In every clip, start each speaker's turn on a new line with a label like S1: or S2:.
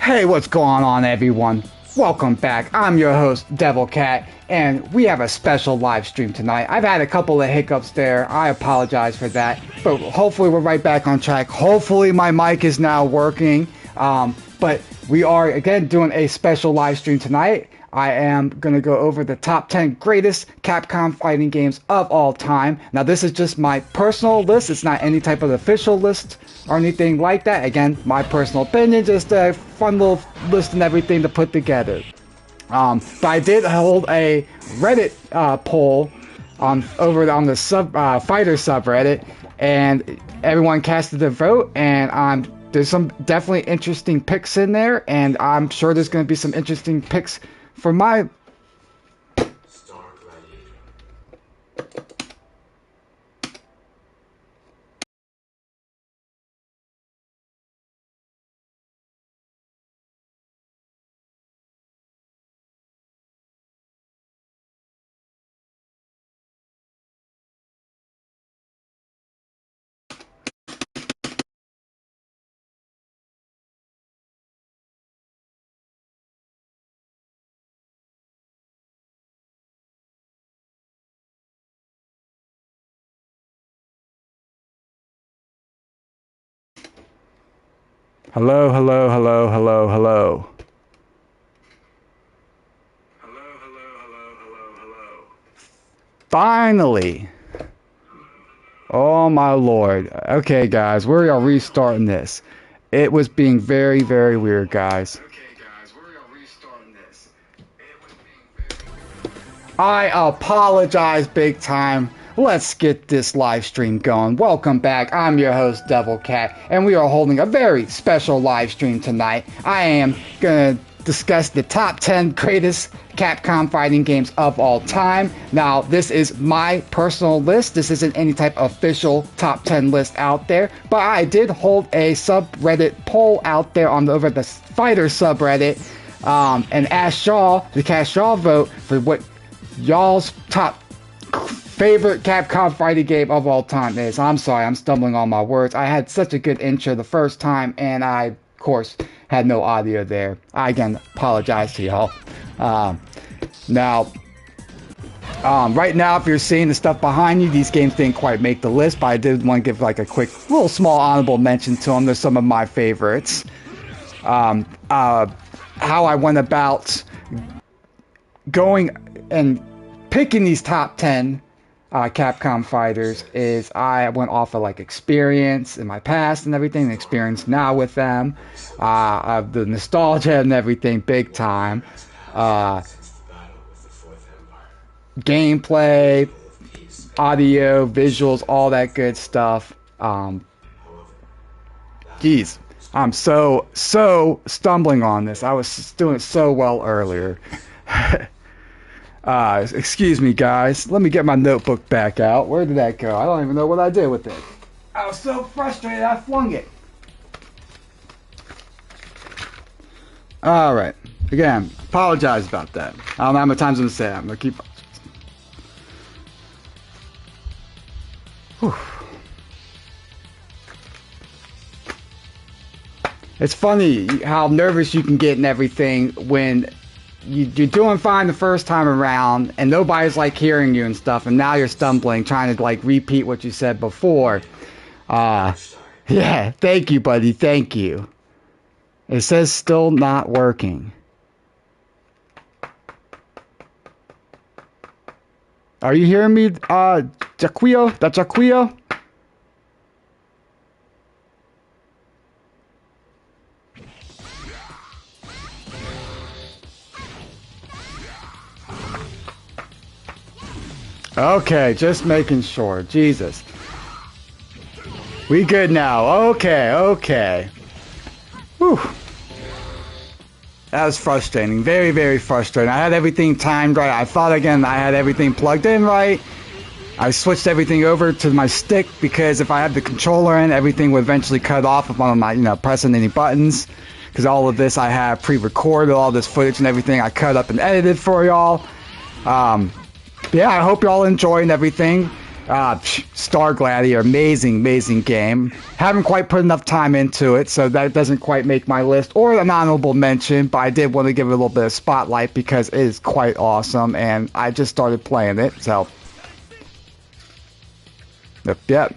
S1: Hey, what's going on, everyone? Welcome back. I'm your host, DevilCat, and we have a special live stream tonight. I've had a couple of hiccups there. I apologize for that, but hopefully we're right back on track. Hopefully my mic is now working, but we are, again, doing a special live stream tonight. I am going to go over the top 10 greatest Capcom fighting games of all time. Now, this is just my personal list. It's not any type of official list or anything like that. Again, my personal opinion, just a fun little list and everything to put together. But I did hold a Reddit poll over on the fighter subreddit, and everyone casted a vote, and there's some definitely interesting picks in there, and I'm sure there's going to be some interesting picks for my Hello. Finally. Oh my lord. Okay, guys, we are restarting this. It was being very, very weird, guys. I apologize big time. Let's get this live stream going. Welcome back. I'm your host, DevilCat, and we are holding a very special live stream tonight. I am gonna discuss the top 10 greatest Capcom fighting games of all time. Now, this is my personal list. This isn't any type of official top 10 list out there, but I did hold a subreddit poll out there over the fighter subreddit, and asked y'all to cast y'all vote for what y'all's top favorite Capcom fighting game of all time is. I'm sorry, I'm stumbling on my words. I had such a good intro the first time, and I, of course, had no audio there. I, again, apologize to y'all. Right now, if you're seeing the stuff behind you, these games didn't quite make the list, but I did want to give like a quick, little small honorable mention to them. They're some of my favorites. How I went about going and picking these top 10 Capcom fighters is I went off of like experience in my past and everything, and experience now with them, of the nostalgia and everything, big time. Gameplay, audio, visuals, all that good stuff. Geez, I'm so stumbling on this. I was doing it so well earlier. Excuse me, guys. Let me get my notebook back out. Where did that go? I don't even know what I did with it. I was so frustrated, I flung it. Alright. Again, apologize about that. I don't know how many times I'm going to say that. I'm going to keep... Whew. It's funny how nervous you can get and everything when you're doing fine the first time around and nobody's like hearing you and stuff, and now you're stumbling trying to like repeat what you said before. Yeah, thank you, buddy, thank you. It says still not working. Are you hearing me, Jaquio? That's Jaquio? Okay, just making sure. Jesus. We good now. Okay. Whew. That was frustrating. Very, very frustrating. I had everything timed right. I thought, again, I had everything plugged in right. I switched everything over to my stick because if I had the controller in, everything would eventually cut off if I'm not, pressing any buttons. Because all of this I have pre-recorded, all this footage and everything I cut up and edited for y'all. Yeah, I hope y'all enjoying everything. Star Gladiator, amazing game. Haven't quite put enough time into it, so that doesn't quite make my list or an honorable mention, but I did want to give it a little bit of spotlight because it is quite awesome, and I just started playing it, so... Yep.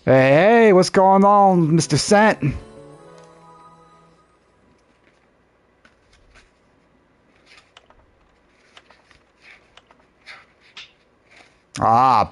S1: Hey, what's going on, Mr. Cent?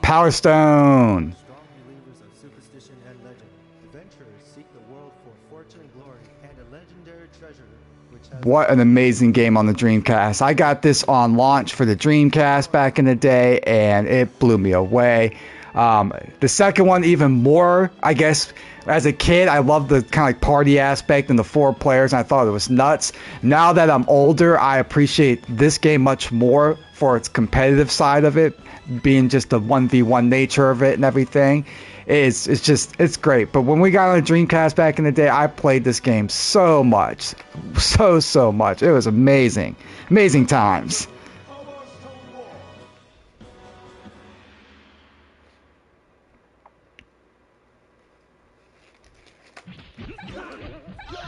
S1: Power Stone.
S2: Strong believers of superstition and legend, adventurers seek the world for fortune and glory and a legendary treasure which has...
S1: What an amazing game on the Dreamcast. I got this on launch for the Dreamcast back in the day, and it blew me away. The second one even more, I guess. As a kid, I loved the kind of like party aspect and the 4 players, and I thought it was nuts. Now that I'm older, I appreciate this game much more for its competitive side of it, being just the 1v1 nature of it and everything. It's great. But when we got on a Dreamcast back in the day, I played this game so much. So much. It was amazing. Amazing times.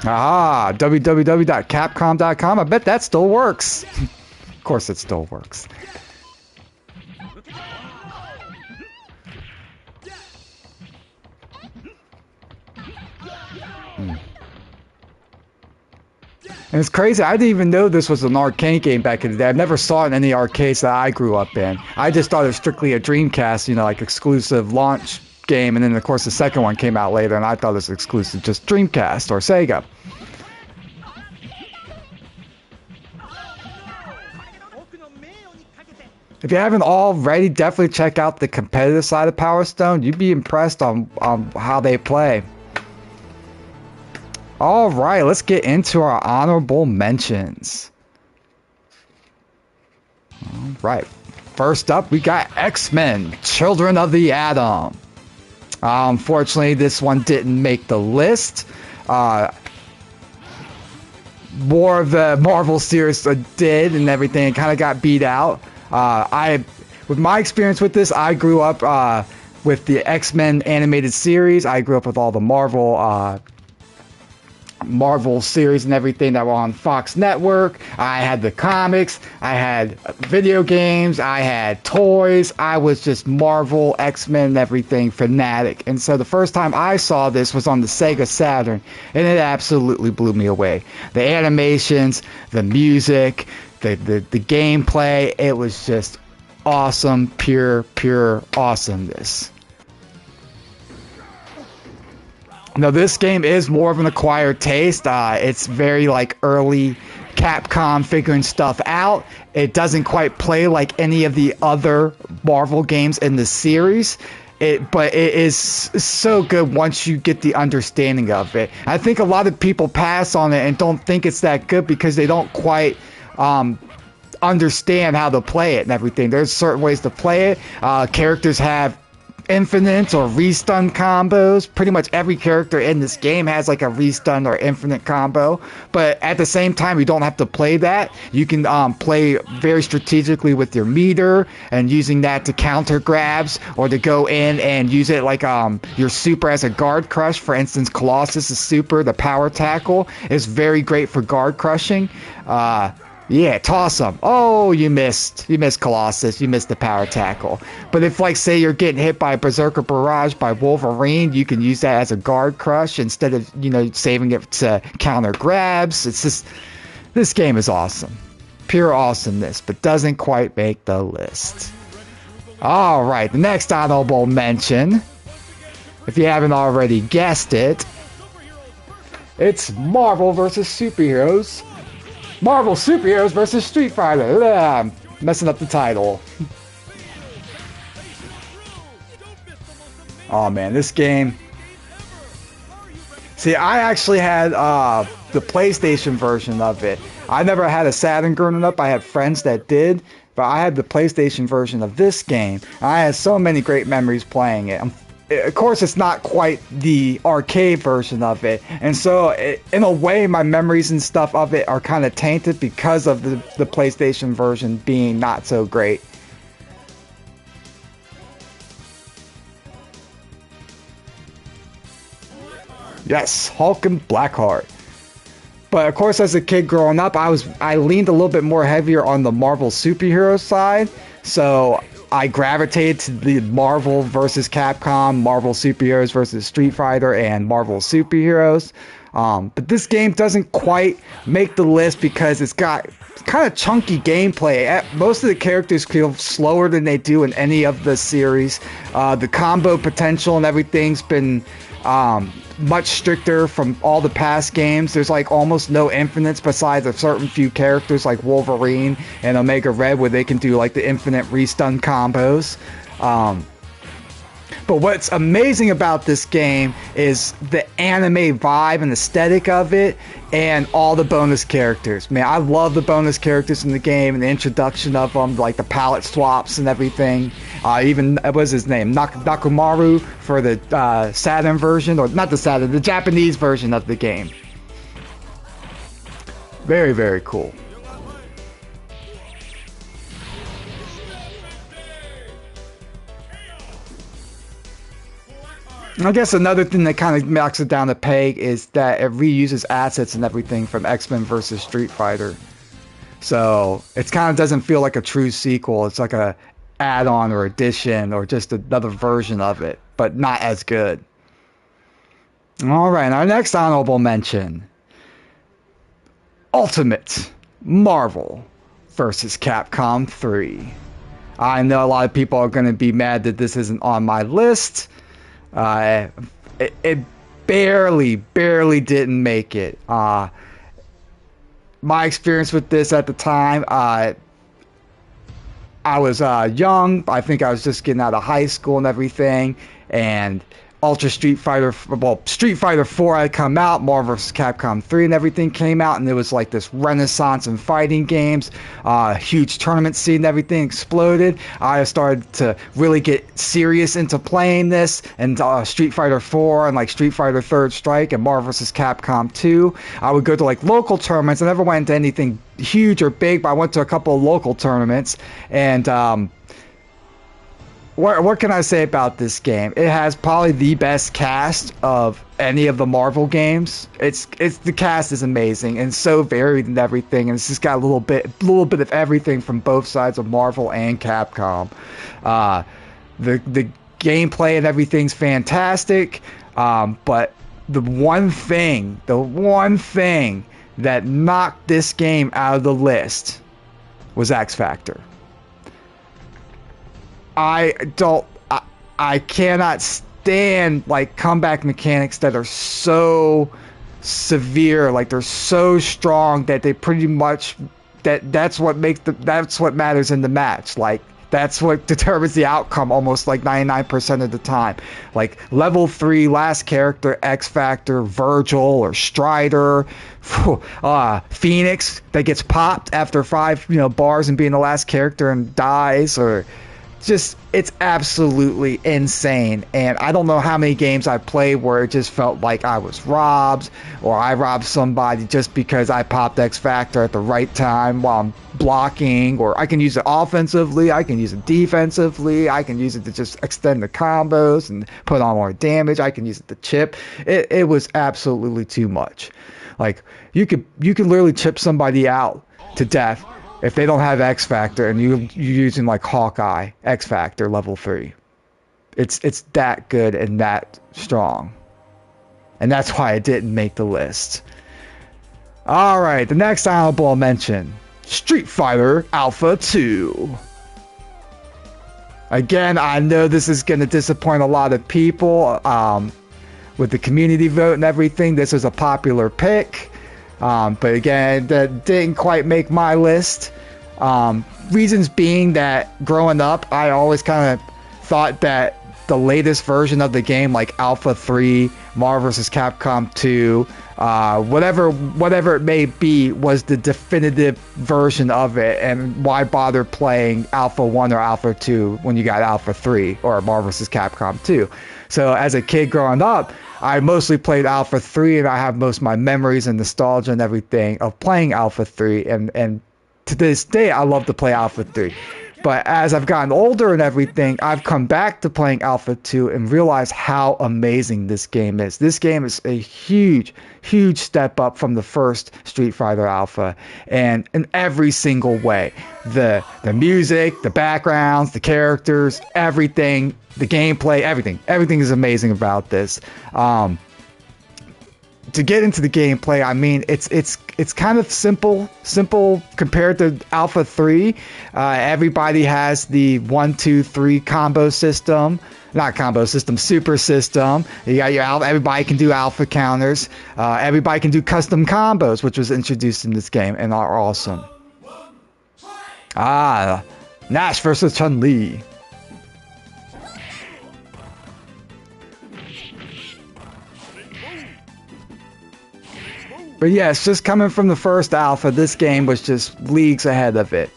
S1: www.capcom.com. I bet that still works. Of course it still works. And it's crazy, I didn't even know this was an arcade game back in the day. I never saw it in any arcades that I grew up in. I just thought it was strictly a Dreamcast, you know, like exclusive launch game, and then of course the second one came out later, and I thought it was exclusive just Dreamcast or Sega. If you haven't already, definitely check out the competitive side of Power Stone. You'd be impressed on how they play. Alright, let's get into our honorable mentions. Alright, first up we got X-Men, Children of the Atom. Unfortunately, this one didn't make the list. More of the Marvel series did and everything. It kind of got beat out. With my experience with this, I grew up with the X-Men animated series. I grew up with all the Marvel series and everything that were on Fox Network. I had the comics, I had video games, I had toys. I was just Marvel, X-Men, and everything fanatic. And so the first time I saw this was on the Sega Saturn, and it absolutely blew me away. The animations, the music, the gameplay, it was just awesome, pure awesomeness. Now, this game is more of an acquired taste. It's very like early Capcom figuring stuff out. It doesn't quite play like any of the other Marvel games in the series. But it is so good once you get the understanding of it. I think a lot of people pass on it and don't think it's that good because they don't quite understand how to play it and everything. There's certain ways to play it. Characters have infinite or restun combos. Pretty much every character in this game has like a restun or infinite combo, but at the same time you don't have to play that. You can play very strategically with your meter and using that to counter grabs or to go in and use it like your super as a guard crush. For instance, Colossus' super, the power tackle, is very great for guard crushing. Yeah, toss him. Oh, you missed. You missed Colossus. You missed the power tackle. But if, like, say you're getting hit by Berserker Barrage by Wolverine, you can use that as a guard crush instead of, you know, saving it to counter grabs. It's just, this game is awesome. Pure awesomeness, but doesn't quite make the list. Alright, the next honorable mention, if you haven't already guessed it, it's Marvel vs. Superheroes. Marvel Superheroes vs. Street Fighter. I'm messing up the title. Oh man, this game. See, I actually had the PlayStation version of it. I never had a Saturn growing up. I had friends that did, but I had the PlayStation version of this game. I had so many great memories playing it. of course, it's not quite the arcade version of it, and so in a way, my memories and stuff of it are kind of tainted because of the PlayStation version being not so great. Yes, Hulk and Blackheart. But of course, as a kid growing up, I leaned a little bit more heavier on the Marvel superhero side, so I gravitated to the Marvel versus Capcom, Marvel superheroes versus Street Fighter, and Marvel superheroes. But this game doesn't quite make the list because it's got kind of chunky gameplay. Most of the characters feel slower than they do in any of the series. The combo potential and everything's been much stricter from all the past games. There's like almost no infinites besides a certain few characters like Wolverine and Omega Red, where they can do like the infinite restun combos. But what's amazing about this game is the anime vibe and aesthetic of it, and all the bonus characters. Man, I love the bonus characters in the game and the introduction of them, like the palette swaps and everything. Even, what was his name? Nakumaru for the Saturn version, or not the Saturn, the Japanese version of the game. Very, very cool. I guess another thing that kind of knocks it down the peg is that it reuses assets and everything from X-Men versus Street Fighter. So it kind of doesn't feel like a true sequel. It's like a add-on or addition or just another version of it, but not as good. All right, our next honorable mention. Ultimate Marvel versus Capcom 3. I know a lot of people are going to be mad that this isn't on my list. It barely didn't make it. My experience with this at the time, I was young. I think I was just getting out of high school and everything, and Street Fighter 4 had come out, Marvel vs. Capcom 3 and everything came out, and it was like this renaissance in fighting games. Huge tournament scene and everything exploded. I started to really get serious into playing this, and Street Fighter 4 and like Street Fighter Third Strike and Marvel vs. Capcom 2. I would go to like local tournaments. I never went into anything huge or big, but I went to a couple of local tournaments, and what can I say about this game? It has probably the best cast of any of the Marvel games. It's the cast is amazing and so varied and everything, and it's just got a little bit of everything from both sides of Marvel and Capcom. The gameplay and everything's fantastic, but the one thing that knocked this game out of the list was X Factor. I cannot stand like comeback mechanics that are so severe, like they're so strong that they pretty much that's what matters in the match. Like that's what determines the outcome almost like 99% of the time. Like level 3 last character X Factor, Virgil or Strider, Phoenix that gets popped after 5 bars and being the last character and dies, or just, it's absolutely insane. And I don't know how many games I played where it just felt like I was robbed, or I robbed somebody just because I popped X Factor at the right time while I'm blocking, or I can use it offensively, I can use it defensively, I can use it to just extend the combos and put on more damage, I can use it to chip. It was absolutely too much. Like, you could literally chip somebody out to death if they don't have X Factor, and you're using like Hawkeye X Factor level 3. It's that good and that strong. And that's why it didn't make the list. Alright, the next honorable mention. Street Fighter Alpha 2. Again, I know this is going to disappoint a lot of people. With the community vote and everything, this was a popular pick. But again, that didn't quite make my list. Reasons being that growing up, I always kind of thought that the latest version of the game, like Alpha 3, Marvel vs. Capcom 2, whatever it may be, was the definitive version of it, and why bother playing Alpha 1 or Alpha 2 when you got Alpha 3 or Marvel vs. Capcom 2? So as a kid growing up, I mostly played Alpha 3, and I have most of my memories and nostalgia and everything of playing Alpha 3, and to this day, I love to play Alpha 3. But as I've gotten older and everything, I've come back to playing Alpha 2 and realized how amazing this game is. This game is a huge, huge step up from the first Street Fighter Alpha, and in every single way. The music, the backgrounds, the characters, everything, the gameplay, everything is amazing about this. To get into the gameplay, I mean, it's kind of simple compared to Alpha 3. Everybody has the 1, 2, 3 combo system. Not combo system, super system. You got your everybody can do alpha counters. Everybody can do custom combos, which was introduced in this game and are awesome. Nash versus Chun-Li. But yes, just coming from the first alpha, this game was just leagues ahead of it.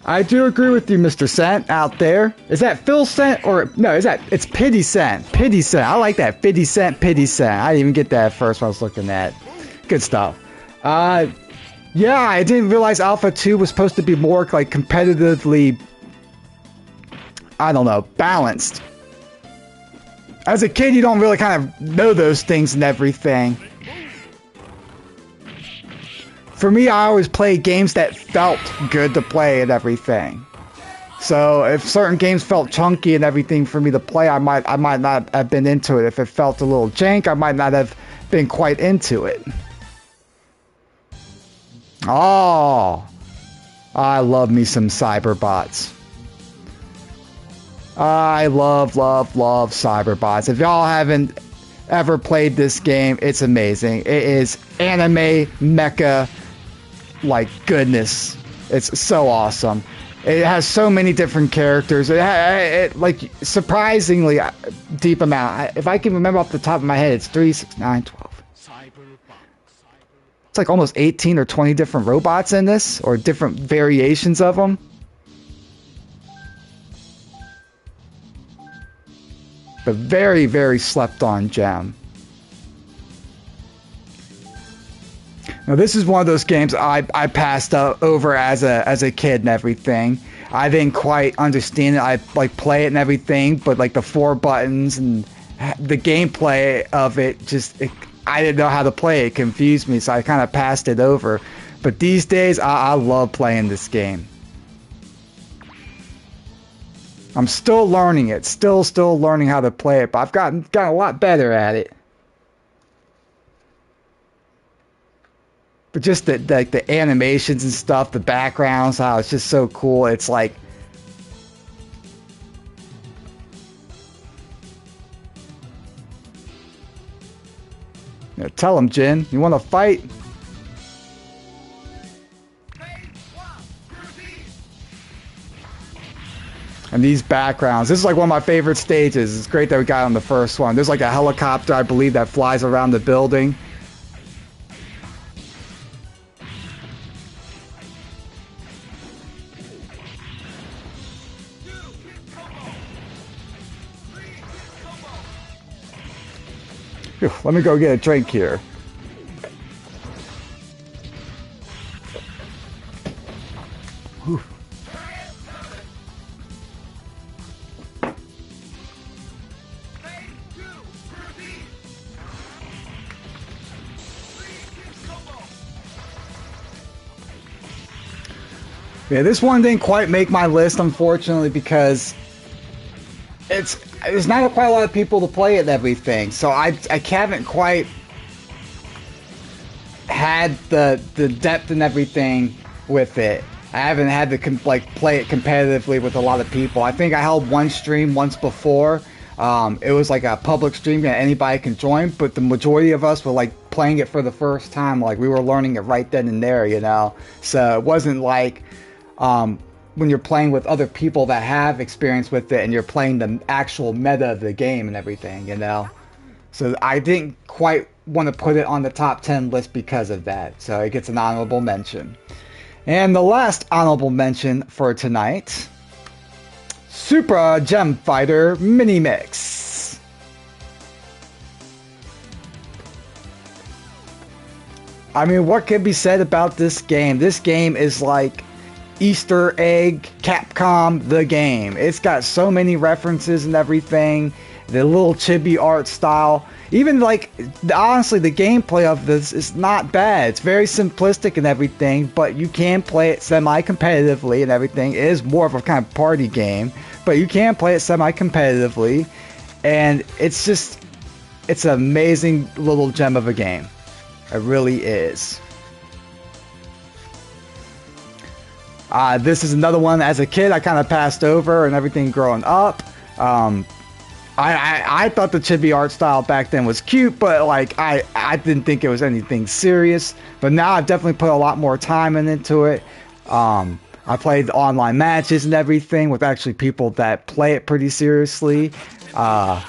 S1: I do agree with you, Mr. Cent out there. Is that Phil Cent or no? It's Pity Cent? Pity Cent. I like that. 50 Cent, Pity Cent. I didn't even get that at first when I was looking at. Good stuff. Yeah, I didn't realize Alpha 2 was supposed to be more like competitively, I don't know, balanced. As a kid, you don't really kind of know those things and everything. For me, I always played games that felt good to play and everything. So if certain games felt chunky and everything for me to play, I might not have been into it. If it felt a little jank, I might not have been quite into it. Oh, I love me some Cyberbots. I love Cyberbots. If y'all haven't ever played this game, it's amazing. It is anime mecha. Like goodness, it's so awesome. It has so many different characters. It like surprisingly deep amount. If I can remember off the top of my head, it's 3, 6, 9, 12. It's like almost 18 or 20 different robots in this, or different variations of them. But very, very slept on gem. Now this is one of those games I passed over as a kid and everything. I didn't quite understand it. I like play it and everything, but like the 4 buttons and the gameplay of it I didn't know how to play it. It confused me, so I kind of passed it over. But these days I love playing this game. I'm still learning it, still learning how to play it, but I've gotten a lot better at it. But just the animations and stuff, the backgrounds, how it's just so cool. It's like... Yeah, tell him, Jin. You want to fight? And these backgrounds. This is like one of my favorite stages. It's great that we got on the first one. There's like a helicopter, I believe, that flies around the building. Let me go get a drink here. Whew. Yeah, this one didn't quite make my list, unfortunately, because there's not quite a lot of people to play it and everything, so I haven't quite had the depth and everything with it. I haven't had to play it competitively with a lot of people. I think I held one stream once before. It was like a public stream that anybody can join, but the majority of us were like playing it for the first time. Like we were learning it right then and there, you know. So it wasn't like when you're playing with other people that have experience with it and you're playing the actual meta of the game and everything, you know. So I didn't quite want to put it on the top 10 list because of that. So it gets an honorable mention. And the last honorable mention for tonight, Super Gem Fighter Mini Mix. I mean, what can be said about this game? This game is like Easter egg Capcom the game. It's got so many references and everything. The little chibi art style. Even like, honestly, the gameplay of this is not bad. It's very simplistic and everything, but you can play it semi-competitively and everything. It is more of a kind of party game, but you can play it semi-competitively, and it's just, it's an amazing little gem of a game. It really is. This is another one, as a kid, I kind of passed over and everything growing up. I thought the chibi art style back then was cute, but like I didn't think it was anything serious. But now I've definitely put a lot more time into it. I played online matches and everything with actually people that play it pretty seriously. I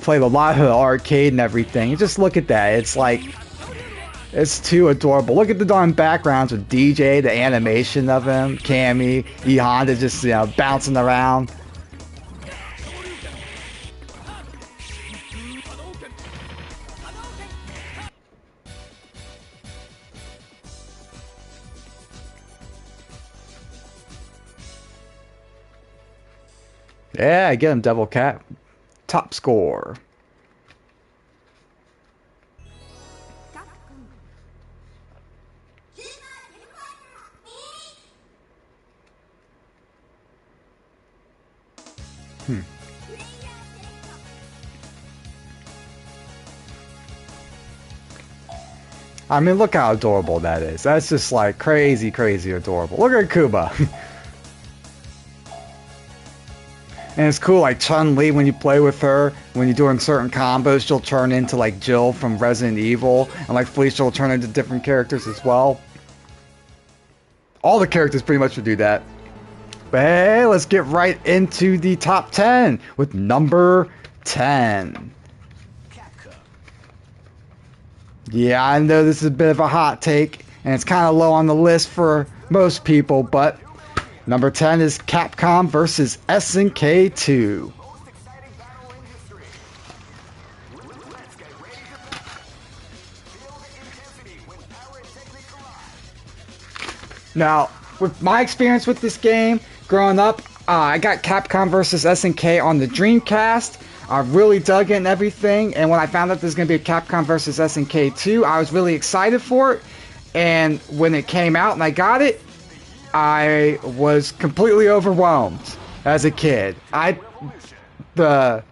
S1: played a lot of the arcade and everything. You just look at that. It's like, it's too adorable. Look at the darn backgrounds with DJ, the animation of him, Cammy, E Honda just, you know, bouncing around. Yeah, get him, DevilCat. Top score. I mean, look how adorable that is. That's just like crazy, crazy adorable. Look at Kuba. And it's cool, like Chun-Li, when you play with her, when you're doing certain combos, she'll turn into like Jill from Resident Evil, and like Felicia will turn into different characters as well. All the characters pretty much would do that. But hey, let's get right into the top 10 with number 10. Yeah, I know this is a bit of a hot take, and it's kind of low on the list for most people, but number 10 is Capcom vs. SNK 2. Now, with my experience with this game, growing up, I got Capcom vs. SNK on the Dreamcast. I really dug it and everything, and when I found out there's going to be a Capcom vs. SNK 2, I was really excited for it, and when it came out and I got it, I was completely overwhelmed as a kid. The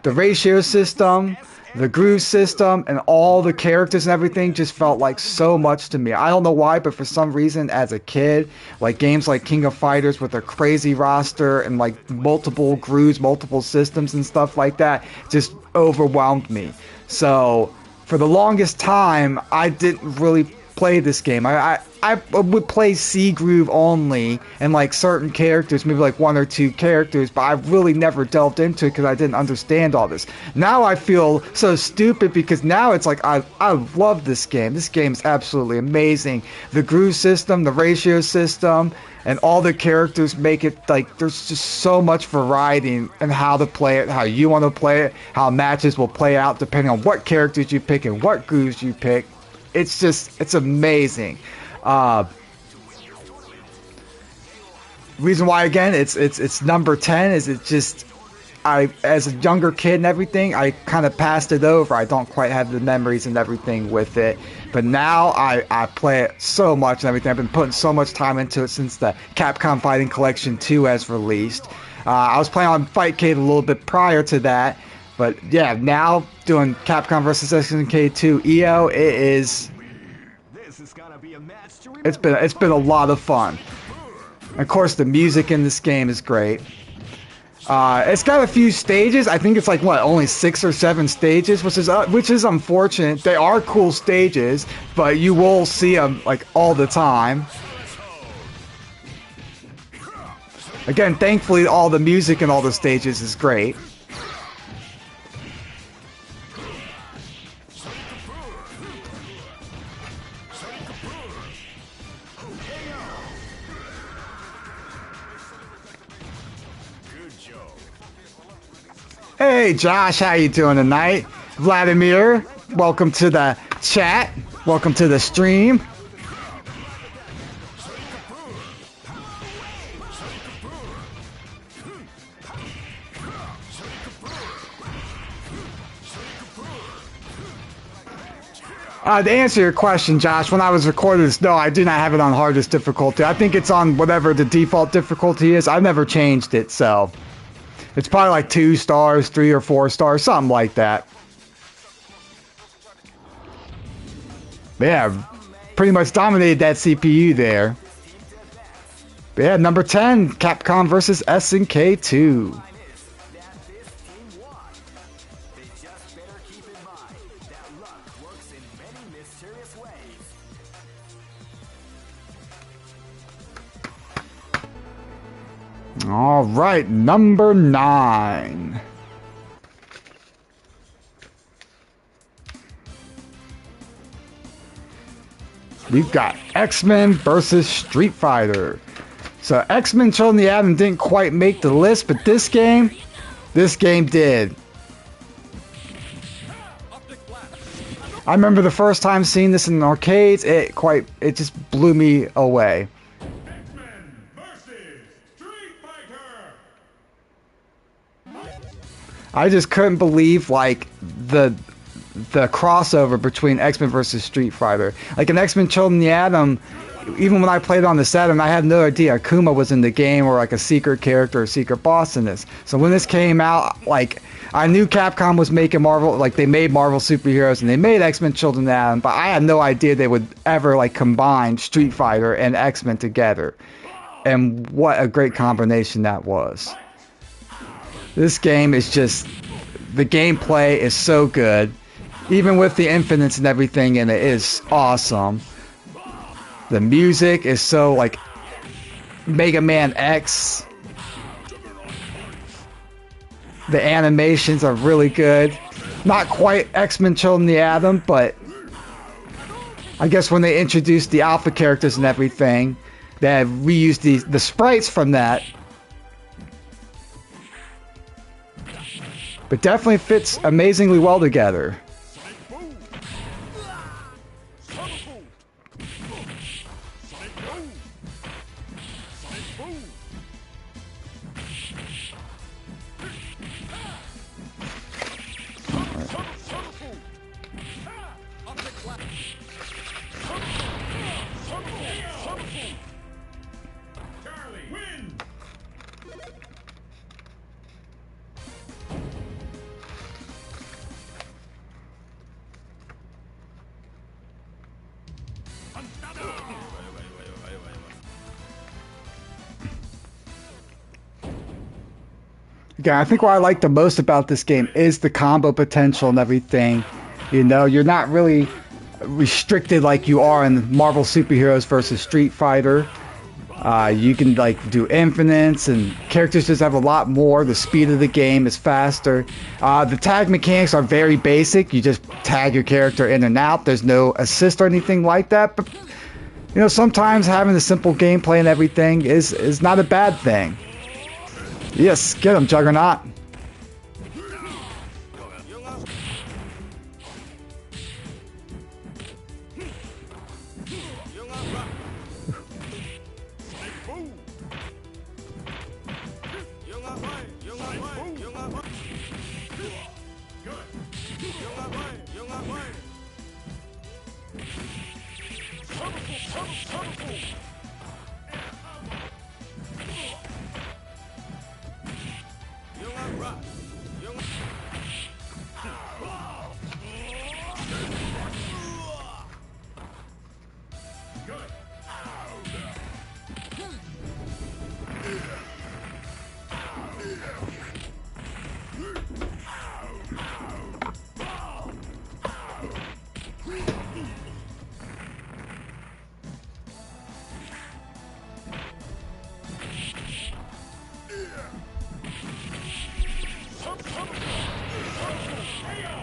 S1: ratio system, the groove system, and all the characters and everything just felt like so much to me. I don't know why, but for some reason as a kid, like games like King of Fighters with a crazy roster and like multiple grooves, multiple systems and stuff like that just overwhelmed me. So for the longest time, I didn't really play this game. I would play C groove only and like certain characters, maybe like one or two characters, but I really never delved into it because I didn't understand all this. Now I feel so stupid because now it's like I love this game. This game is absolutely amazing. The groove system, the ratio system, and all the characters make it like there's just so much variety in how to play it, how you want to play it, how matches will play out depending on what characters you pick and what grooves you pick. It's just, it's amazing. Reason why, again, it's number 10 is it just, as a younger kid and everything, I kind of passed it over. I don't quite have the memories and everything with it. But now I play it so much and everything. I've been putting so much time into it since the Capcom Fighting Collection 2 has released. I was playing on Fightcade a little bit prior to that. But yeah, now doing Capcom vs. SNK 2 EO, it is...
S3: This is gonna be a match to
S1: It's been a lot of fun. Of course, the music in this game is great. It's got a few stages. I think it's like what, only 6 or 7 stages, which is unfortunate. They are cool stages, but you will see them like all the time. Again, thankfully, all the music in all the stages is great. Hey Josh, how you doing tonight? Vladimir, welcome to the chat. Welcome to the stream. To answer your question, Josh, when I was recording this, no, I do not have it on hardest difficulty. I think it's on whatever the default difficulty is. I've never changed it, so it's probably like 2 stars, 3 or 4 stars, something like that. But yeah, pretty much dominated that CPU there. But yeah, number 10, Capcom versus SNK2. All right, number 9. We've got X-Men versus Street Fighter. So X-Men Children of the Atom didn't quite make the list, but this game did. I remember the first time seeing this in the arcades, it just blew me away. I just couldn't believe like the crossover between X-Men versus Street Fighter. Like in X-Men Children of the Atom, even when I played on the Saturn, I had no idea Akuma was in the game or like a secret character or secret boss in this. So when this came out, like I knew Capcom was making Marvel, like they made Marvel superheroes and they made X-Men Children of the Atom, but I had no idea they would ever like combine Street Fighter and X-Men together. And what a great combination that was. This game is just, the gameplay is so good. Even with the infinites and everything in it, is awesome. The music is so like Mega Man X. The animations are really good. Not quite X-Men Children of the Atom, but I guess when they introduced the alpha characters and everything, they have reused the sprites from that. But definitely fits amazingly well together. Yeah, I think what I like the most about this game is the combo potential and everything. You know, you're not really restricted like you are in Marvel Superheroes versus Street Fighter. You can like do infinites and characters just have a lot more. The speed of the game is faster. The tag mechanics are very basic. You just tag your character in and out. There's no assist or anything like that. But you know, sometimes having the simple gameplay and everything is not a bad thing. Yes, get him, Juggernaut.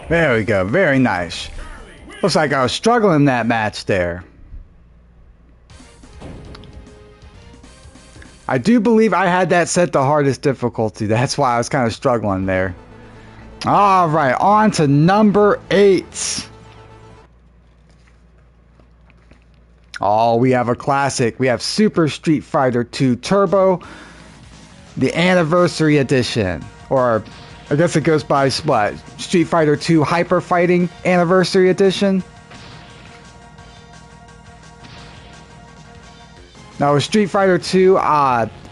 S1: There we go. Very nice. Looks like I was struggling in that match there. I do believe I had that set to hardest difficulty. That's why I was kind of struggling there. Alright, on to number 8. Oh, we have a classic. We have Super Street Fighter 2 Turbo, the Anniversary Edition. Or, I guess it goes by, what? Street Fighter 2 Hyper Fighting Anniversary Edition? Now, with Street Fighter 2,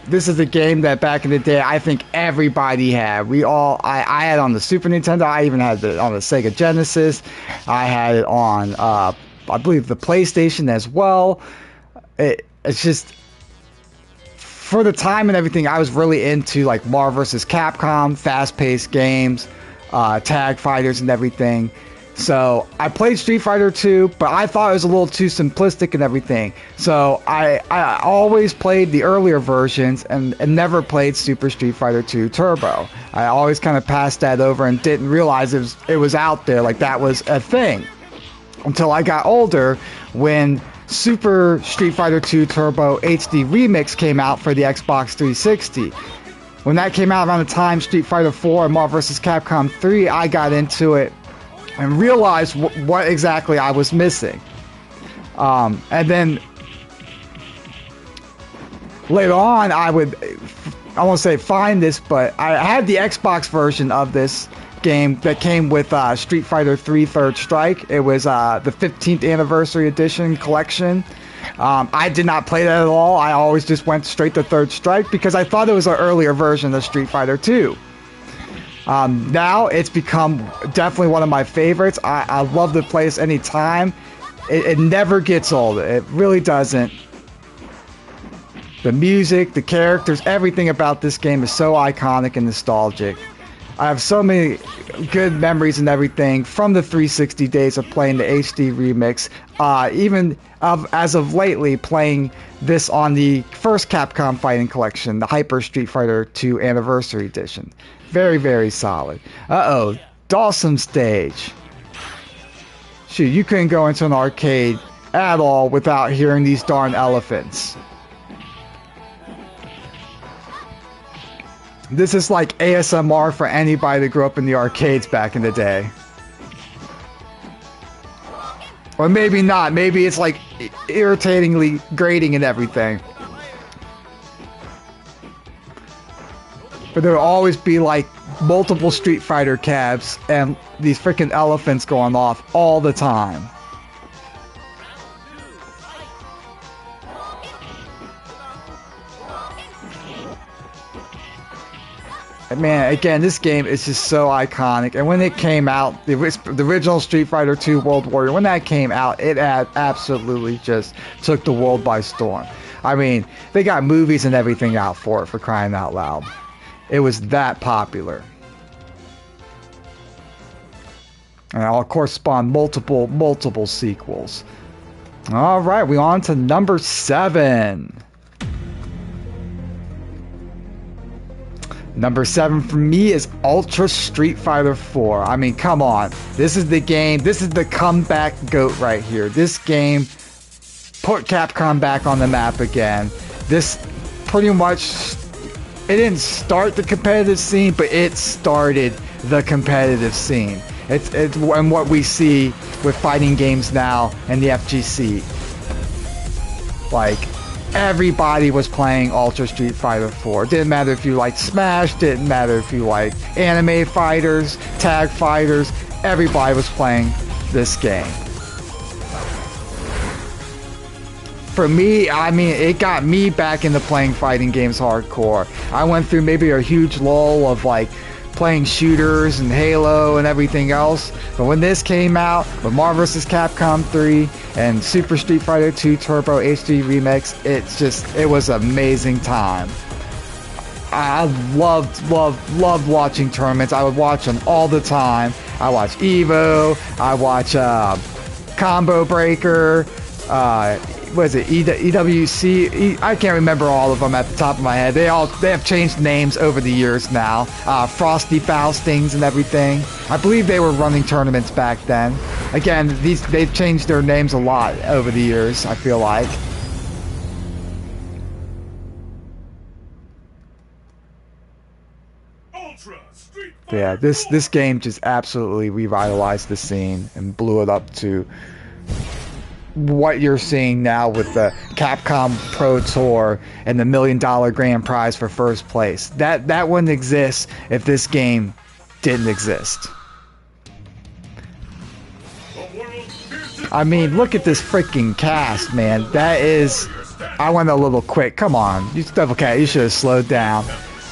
S1: this is a game that back in the day, I think everybody had. I had it on the Super Nintendo. I even had it on the Sega Genesis. I had it on, I believe, the PlayStation as well. It's just, for the time and everything, I was really into like Marvel vs. Capcom, fast-paced games, tag fighters and everything. So I played Street Fighter 2, but I thought it was a little too simplistic and everything. So I always played the earlier versions and never played Super Street Fighter 2 Turbo. I always kind of passed that over and didn't realize it was out there, like that was a thing. Until I got older, when Super Street Fighter 2 Turbo HD Remix came out for the Xbox 360. When that came out around the time Street Fighter 4 and Marvel vs. Capcom 3, I got into it and realized what exactly I was missing. And then later on, I won't say find this, but I had the Xbox version of this game that came with Street Fighter 3 Third Strike. It was the 15th Anniversary Edition collection. I did not play that at all. I always just went straight to Third Strike because I thought it was an earlier version of Street Fighter 2. Now it's become definitely one of my favorites. I love to play this anytime. It never gets old. It really doesn't. The music, the characters, everything about this game is so iconic and nostalgic. I have so many good memories and everything from the 360 days of playing the HD remix, as of lately playing this on the first Capcom Fighting Collection, the Hyper Street Fighter 2 Anniversary Edition. Very, very solid. Uh-oh, Dawson Stage. Shoot, you couldn't go into an arcade at all without hearing these darn elephants. This is like ASMR for anybody that grew up in the arcades back in the day. Or maybe not. Maybe it's like irritatingly grating and everything. But there will always be like multiple Street Fighter cabs and these freaking elephants going off all the time. Man, again, this game is just so iconic. And when it came out, the original Street Fighter 2 World Warrior, when that came out, it absolutely just took the world by storm. I mean, they got movies and everything out for it, for crying out loud. It was that popular. And of course spawned multiple sequels. Alright, we're on to number 7. Number 7 for me is Ultra Street Fighter 4. I mean, come on. This is the game. This is the comeback GOAT right here. This game put Capcom back on the map again. This pretty much, it didn't start the competitive scene, but it started the competitive scene. It's and what we see with fighting games now and the FGC. Like, everybody was playing Ultra Street Fighter 4. Didn't matter if you liked Smash, didn't matter if you liked anime fighters, tag fighters, everybody was playing this game. For me, I mean, it got me back into playing fighting games hardcore. I went through maybe a huge lull of like playing shooters and Halo and everything else. But when this came out, with Marvel vs. Capcom 3 and Super Street Fighter 2 Turbo HD Remix, it was an amazing time. I loved watching tournaments. I would watch them all the time. I watch Evo. I watch Combo Breaker. What is it? EWC? I can't remember all of them at the top of my head. They have changed names over the years now. Frosty Faustings and everything. I believe they were running tournaments back then. Again, they've changed their names a lot over the years, I feel like. Yeah, this game just absolutely revitalized the scene and blew it up to what you're seeing now with the Capcom Pro Tour and the $1 million grand prize for first place. That wouldn't exist if this game didn't exist. I mean, look at this freaking cast, man. That is... I went a little quick. Come on. You DevilCat, you should have slowed down.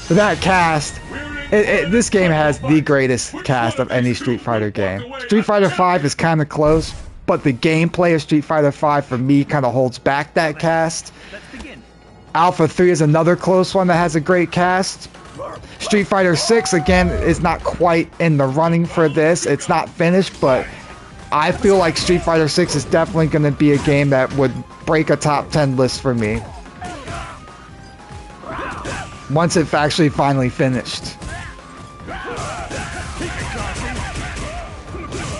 S1: But that cast... this game has the greatest cast of any Street Fighter game. Street Fighter V is kind of close, but the gameplay of Street Fighter V for me kind of holds back that cast. Alpha 3 is another close one that has a great cast. Street Fighter 6 again is not quite in the running for this. It's not finished, but I feel like Street Fighter 6 is definitely going to be a game that would break a top 10 list for me once it actually finally finished.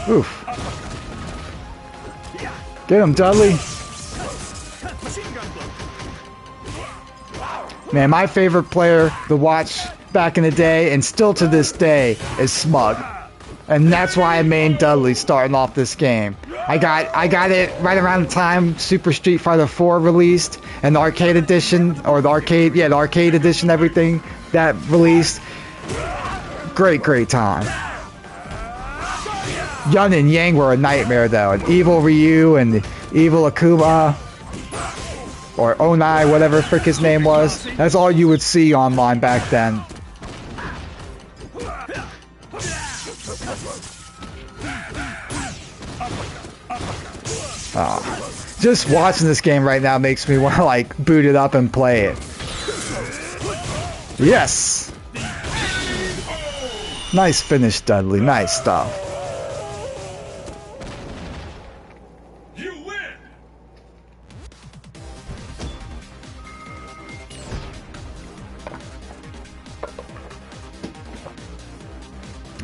S1: Oof. Get him, Dudley. Man, my favorite player to watch back in the day, and still to this day, is Smug. And that's why I made Dudley starting off this game. I got it right around the time Super Street Fighter 4 released, and the arcade edition, or the arcade edition, everything that released. Great time. Yun and Yang were a nightmare though, and Evil Ryu and Evil Akuma, or Onai, whatever frick his name was. That's all you would see online back then. Just watching this game right now makes me want to like boot it up and play it. Yes! Nice finish, Dudley. Nice stuff.
S3: You win.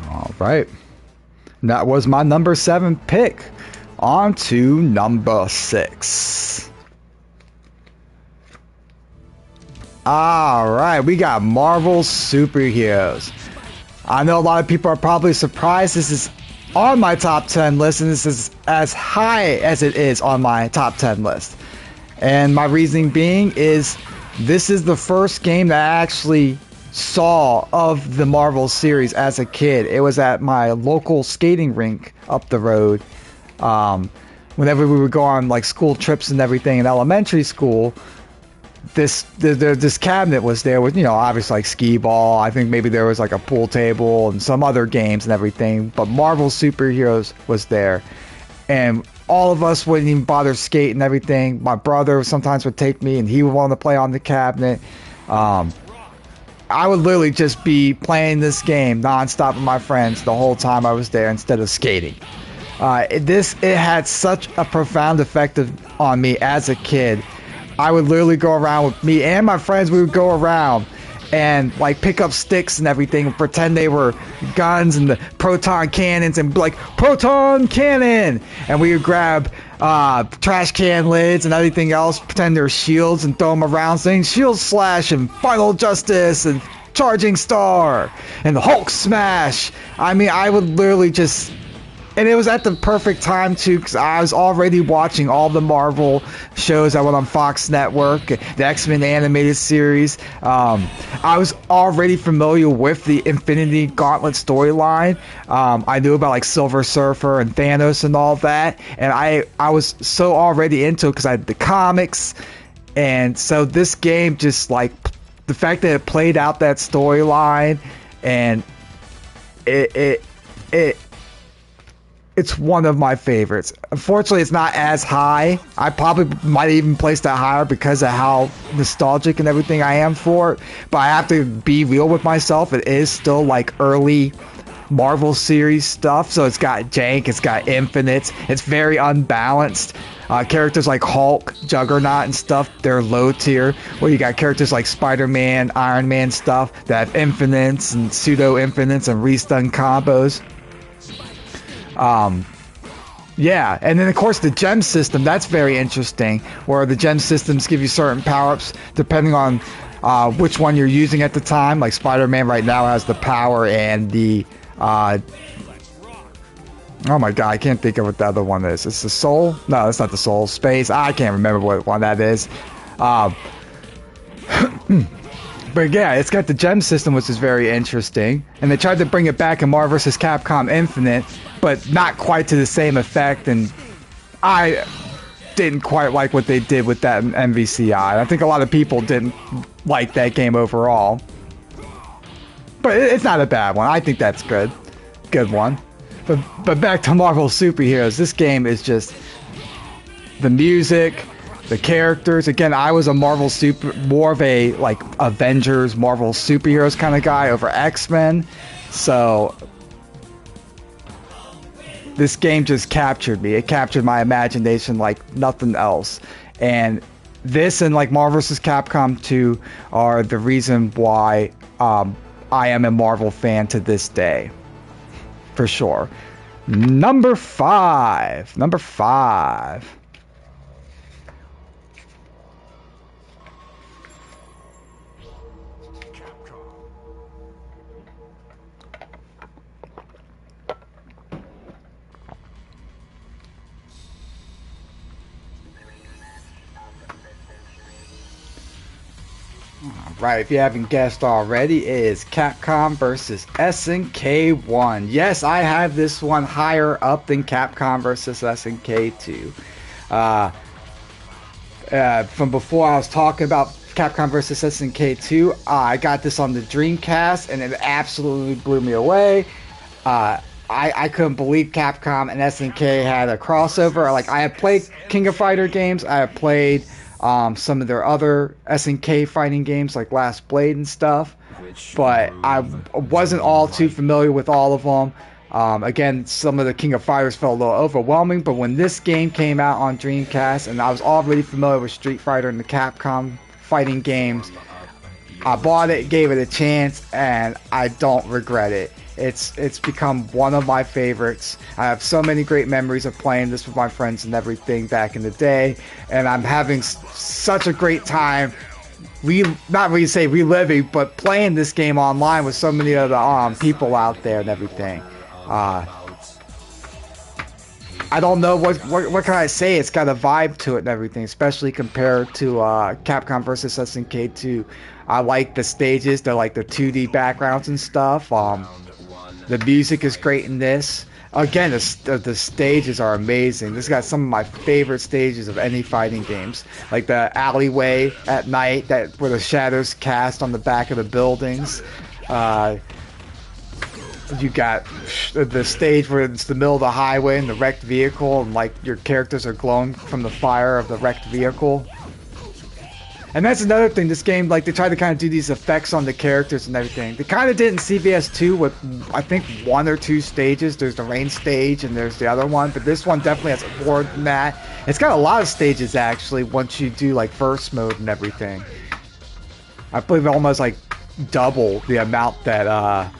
S1: All right. That was my number 7 pick. On to number 6. Alright, we got Marvel Superheroes. I know a lot of people are probably surprised this is on my top 10 list, and this is as high as it is on my top 10 list. And my reasoning being is this is the first game that I actually saw of the Marvel series as a kid. It was at my local skating rink up the road. Whenever we would go on like school trips and everything in elementary school, this cabinet was there with, you know, obviously like skee ball. I think maybe there was like a pool table and some other games and everything, but Marvel Superheroes was there, and all of us wouldn't even bother skate and everything. My brother sometimes would take me and he would want to play on the cabinet. I would literally just be playing this game nonstop with my friends the whole time I was there instead of skating. It had such a profound effect on me as a kid. I would literally go around with me and my friends. We would go around and like pick up sticks and everything and pretend they were guns and the proton cannons and be like, proton cannon! And we would grab trash can lids and everything else, pretend they were shields and throw them around saying shield slash and final justice and charging star and the Hulk smash. I mean, I would literally just... And it was at the perfect time, too, because I was already watching all the Marvel shows that went on Fox Network, the X-Men animated series. I was already familiar with the Infinity Gauntlet storyline. I knew about, like, Silver Surfer and Thanos and all that. And I was so already into it because I had the comics. And so this game just, like, the fact that it played out that it's one of my favorites. Unfortunately, it's not as high. I probably might even place that higher because of how nostalgic and everything I am for it. But I have to be real with myself. It is still like early Marvel series stuff. So it's got jank, it's got infinites. It's very unbalanced. Characters like Hulk, Juggernaut and stuff, they're low tier. Well, you got characters like Spider-Man, Iron Man stuff that have infinites and pseudo-infinites and restun combos. Yeah, and then of course the gem system, that's very interesting, where the gem systems give you certain power-ups depending on which one you're using at the time. Like Spider-Man right now has the power and the oh my god, I can't think of what the other one is. It's the soul? No, that's not the soul. Space. I can't remember what one that is. But yeah, it's got the gem system, which is very interesting. And they tried to bring it back in Marvel vs. Capcom Infinite, but not quite to the same effect. And I didn't quite like what they did with that in MVCI. I think a lot of people didn't like that game overall. But it's not a bad one. I think that's good. Good one. But back to Marvel superheroes. This game is just the music, the characters. Again, I was a more of a like Avengers, Marvel superheroes kind of guy over X-Men. So this game just captured me. It captured my imagination like nothing else. And this and like Marvel vs. Capcom 2 are the reason why I am a Marvel fan to this day. For sure. Number 5. Number 5. Right, if you haven't guessed already, it is Capcom vs. SNK 1. Yes, I have this one higher up than Capcom vs. SNK 2. From before I was talking about Capcom vs. SNK 2, I got this on the Dreamcast and it absolutely blew me away. I couldn't believe Capcom and SNK had a crossover. Like, I have played King of Fighter games, I have played some of their other SNK fighting games like Last Blade and stuff, but I wasn't all too familiar with all of them. Again, some of the King of Fighters felt a little overwhelming, but when this game came out on Dreamcast and I was already familiar with Street Fighter and the Capcom fighting games, I bought it, gave it a chance, and I don't regret it. It's become one of my favorites. I have so many great memories of playing this with my friends and everything back in the day, and I'm having such a great time. Not really say reliving, but playing this game online with so many other people out there and everything. I don't know what can I say. It's got a vibe to it and everything, especially compared to Capcom vs. SNK 2. I like the stages. They're like the 2D backgrounds and stuff. The music is great in this. Again, the stages are amazing. This got some of my favorite stages of any fighting games, like the alleyway at night where the shadows cast on the back of the buildings. You got the stage where it's the middle of the highway and the wrecked vehicle, and like your characters are glowing from the fire of the wrecked vehicle. And that's another thing, this game, like, they try to kind of do these effects on the characters and everything. They kind of did in CVS 2 with, I think, 1 or 2 stages. There's the rain stage and there's the other one, but this one definitely has more than that. It's got a lot of stages, actually, once you do, like, first mode and everything. I believe almost, like, double the amount that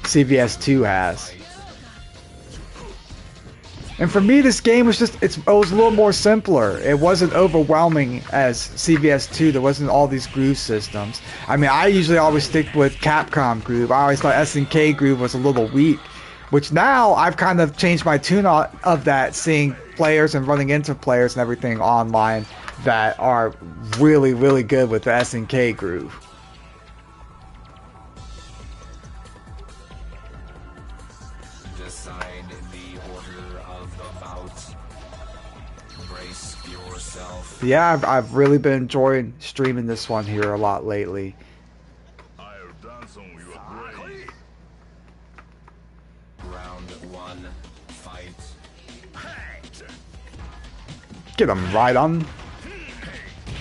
S1: CVS 2 has. And for me, this game was just, it was a little more simpler. It wasn't overwhelming as CVS 2. There wasn't all these groove systems. I mean, I usually always stick with Capcom groove. I always thought SNK groove was a little weak, which now I've kind of changed my tune of that, seeing players and running into players and everything online that are really, really good with the SNK groove. Yeah, I've really been enjoying streaming this one here a lot lately. Get him right on.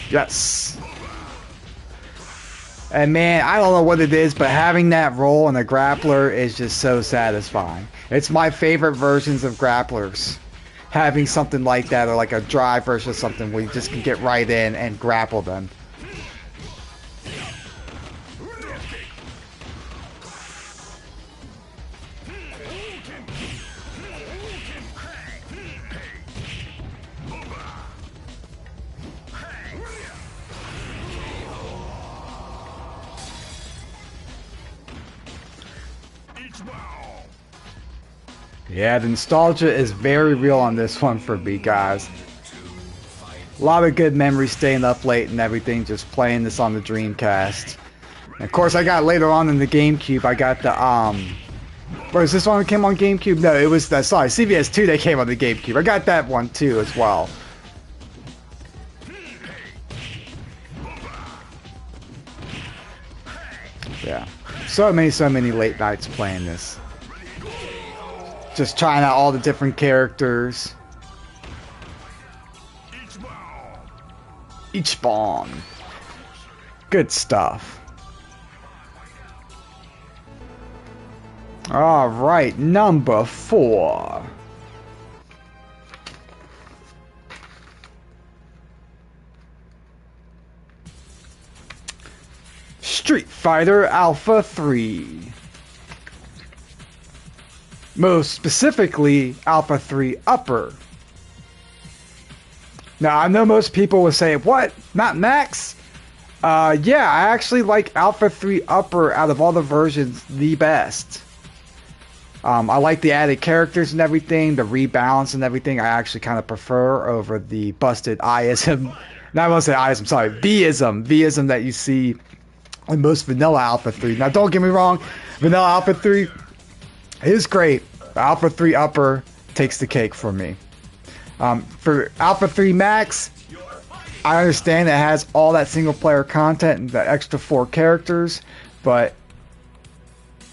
S1: Yes. And man, I don't know what it is, but having that role in a grappler is just so satisfying. It's my favorite versions of grapplers. Having something like that, or like a dry version of something where you just can get right in and grapple them. Yeah, the nostalgia is very real on this one for me, guys. A lot of good memories staying up late and everything, just playing this on the Dreamcast. And of course, I got later on in the GameCube, I got the, where is this one that came on GameCube? No, it was, sorry, CVS 2 that came on the GameCube. I got that one too as well. Yeah. So many late nights playing this. Just trying out all the different characters. Each spawn. Good stuff. Alright, number 4. Street Fighter Alpha 3. Most specifically, Alpha 3 Upper. Now, I know most people will say, what? Not Max? Yeah, I actually like Alpha 3 Upper out of all the versions the best. I like the added characters and everything, the rebalance and everything. I actually kind of prefer over the busted I-ism. No, I won't say I-ism, sorry, V-ism. V-ism that you see in most vanilla Alpha 3. Now, don't get me wrong, vanilla Alpha 3 is great. Alpha 3 Upper takes the cake for me. For Alpha 3 Max, I understand it has all that single player content and the extra 4 characters, but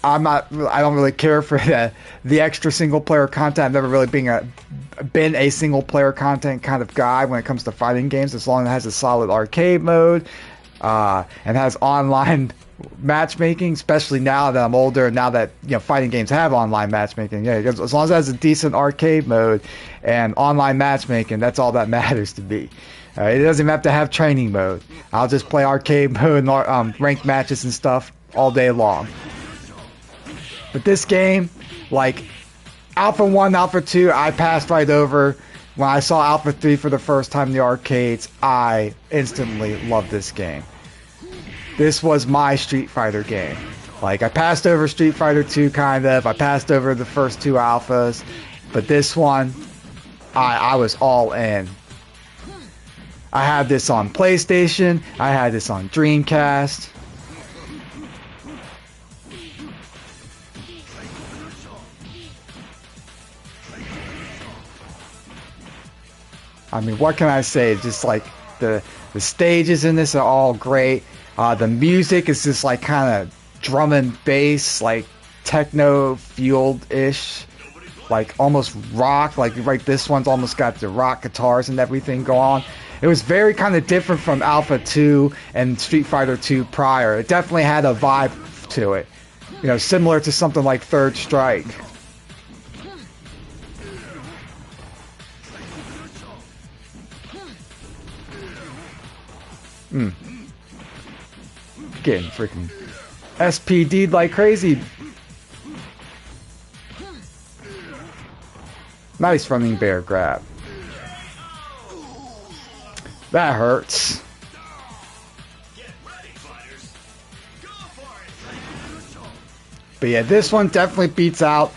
S1: I don't really care for the extra single player content. I've never really been a single player content kind of guy when it comes to fighting games, as long as it has a solid arcade mode and has online matchmaking, especially now that I'm older, now that fighting games have online matchmaking. Yeah, as long as it has a decent arcade mode and online matchmaking, that's all that matters to me. It doesn't even have to have training mode. I'll just play arcade mode and ranked matches and stuff all day long. But this game, like Alpha 1, Alpha 2, I passed right over. When I saw Alpha 3 for the first time in the arcades, I instantly loved this game. This was my Street Fighter game. Like, I passed over Street Fighter 2, kind of. I passed over the first 2 alphas. But this one, I was all in. I had this on PlayStation. I had this on Dreamcast. I mean, what can I say? Just like the stages in this are all great. The music is just like kind of drum and bass, like techno fueled ish, like almost rock. Like right, this one's almost got the rock guitars and everything go on. It was very kind of different from Alpha 2 and Street Fighter 2 prior. It definitely had a vibe to it, similar to something like Third Strike. Getting freaking SPD'd like crazy. Nice running bear grab. That hurts. But yeah, this one definitely beats out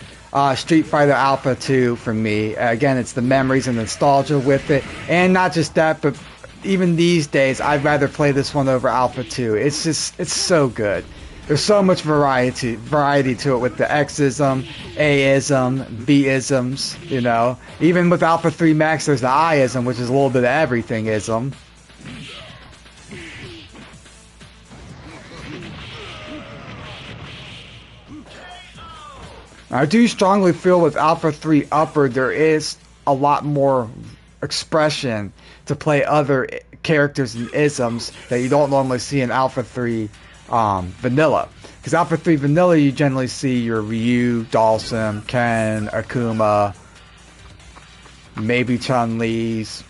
S1: Street Fighter Alpha 2 for me. Again, it's the memories and nostalgia with it. And not just that, but even these days, I'd rather play this one over Alpha 2. It's so good. There's so much variety to it with the X-ism, A-ism, B-isms, Even with Alpha 3 Max, there's the I-ism, which is a little bit of everything-ism. I do strongly feel with Alpha 3 Upper there is a lot more expression to play other characters and isms that you don't normally see in Alpha 3 Vanilla. Because Alpha 3 Vanilla you generally see your Ryu, Dhalsim, Ken, Akuma, maybe Chun-Li's,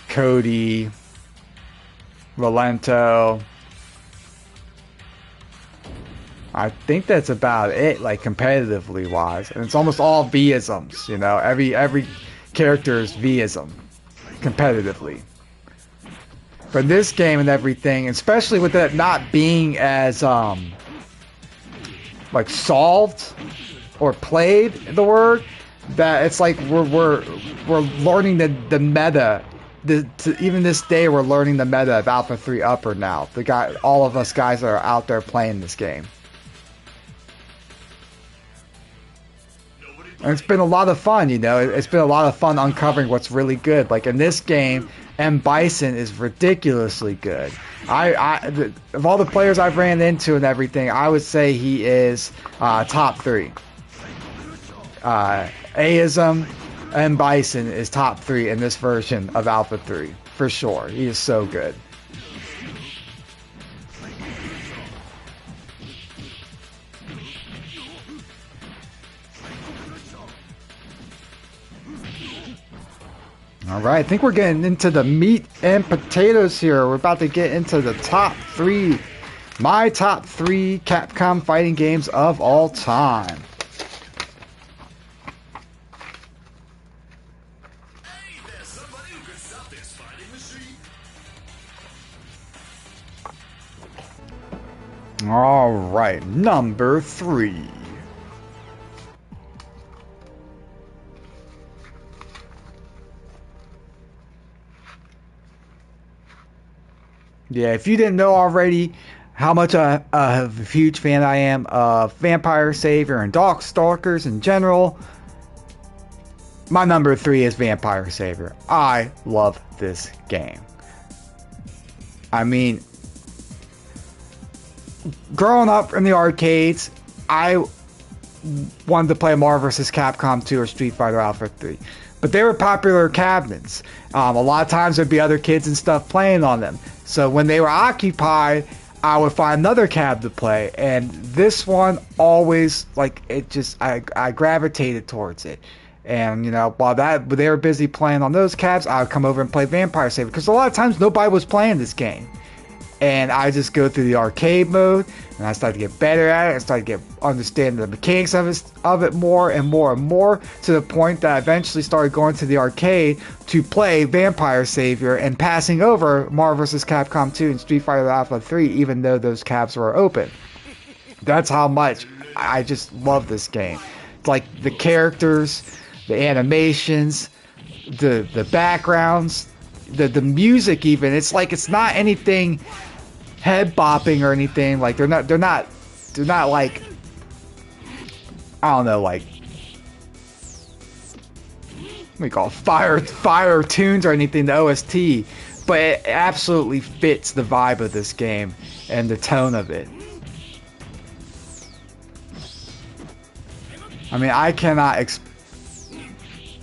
S1: Cody, Rolento. I think that's about it, like competitively wise, and it's almost all V-isms. You know, every character is V-ism competitively. But this game and everything, especially with it not being as like solved or played, the word, that it's like we're learning the meta. Even this day, we're learning the meta of Alpha 3 Upper now. All of us guys that are out there playing this game. And it's been a lot of fun, you know. It's been a lot of fun uncovering what's really good. Like in this game, M. Bison is ridiculously good. Of all the players I've ran into and everything, I would say he is top 3. Aism, M. Bison is top 3 in this version of Alpha 3. For sure. He is so good. Alright, I think we're getting into the meat and potatoes here. We're about to get into the top 3. My top 3 Capcom fighting games of all time.
S3: Hey, there's somebody who could stop this fighting machine.
S1: Alright, number 3. Yeah, if you didn't know already how much of a huge fan I am of Vampire Savior and Darkstalkers in general, my number 3 is Vampire Savior. I love this game. I mean, growing up in the arcades, I wanted to play Marvel vs. Capcom 2 or Street Fighter Alpha 3. But they were popular cabinets. A lot of times there'd be other kids and stuff playing on them. So when they were occupied, I would find another cab to play. And this one always, like, it just, I gravitated towards it. And, you know, while they were busy playing on those cabs, I would come over and play Vampire Savior. Because a lot of times nobody was playing this game. And I just go through the arcade mode, and I started to get better at it. I started to understand the mechanics of it more and more and more, to the point that I eventually started going to the arcade to play Vampire Savior and passing over Marvel vs. Capcom 2 and Street Fighter Alpha 3, even though those cabs were open. That's how much I just love this game. It's like the characters, the animations, the backgrounds, the music even. It's like it's not anything head bopping or anything. Like they're not like, I don't know, like, what do we call it, fire tunes or anything, the OST, but it absolutely fits the vibe of this game and the tone of it. I mean, I cannot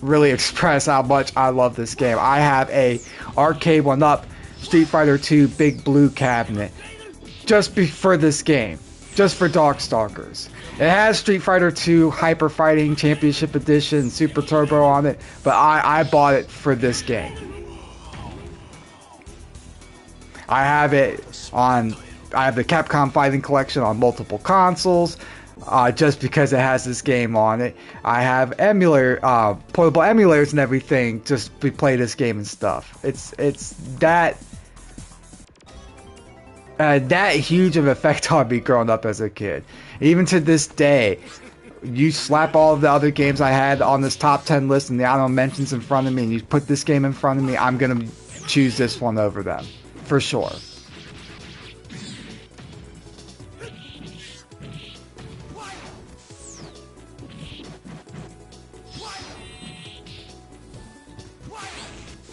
S1: really express how much I love this game. I have a arcade 1-up Street Fighter 2 Big Blue cabinet just for this game, just for Darkstalkers. It has Street Fighter 2 Hyper Fighting Championship Edition Super Turbo on it, but I bought it for this game. I have the Capcom Fighting Collection on multiple consoles, just because it has this game on it. I have portable emulators and everything just to play this game and stuff. It's that huge of an effect on me growing up as a kid. Even to this day, you slap all of the other games I had on this top 10 list and the honorable mentions in front of me, and you put this game in front of me, I'm gonna choose this one over them, for sure.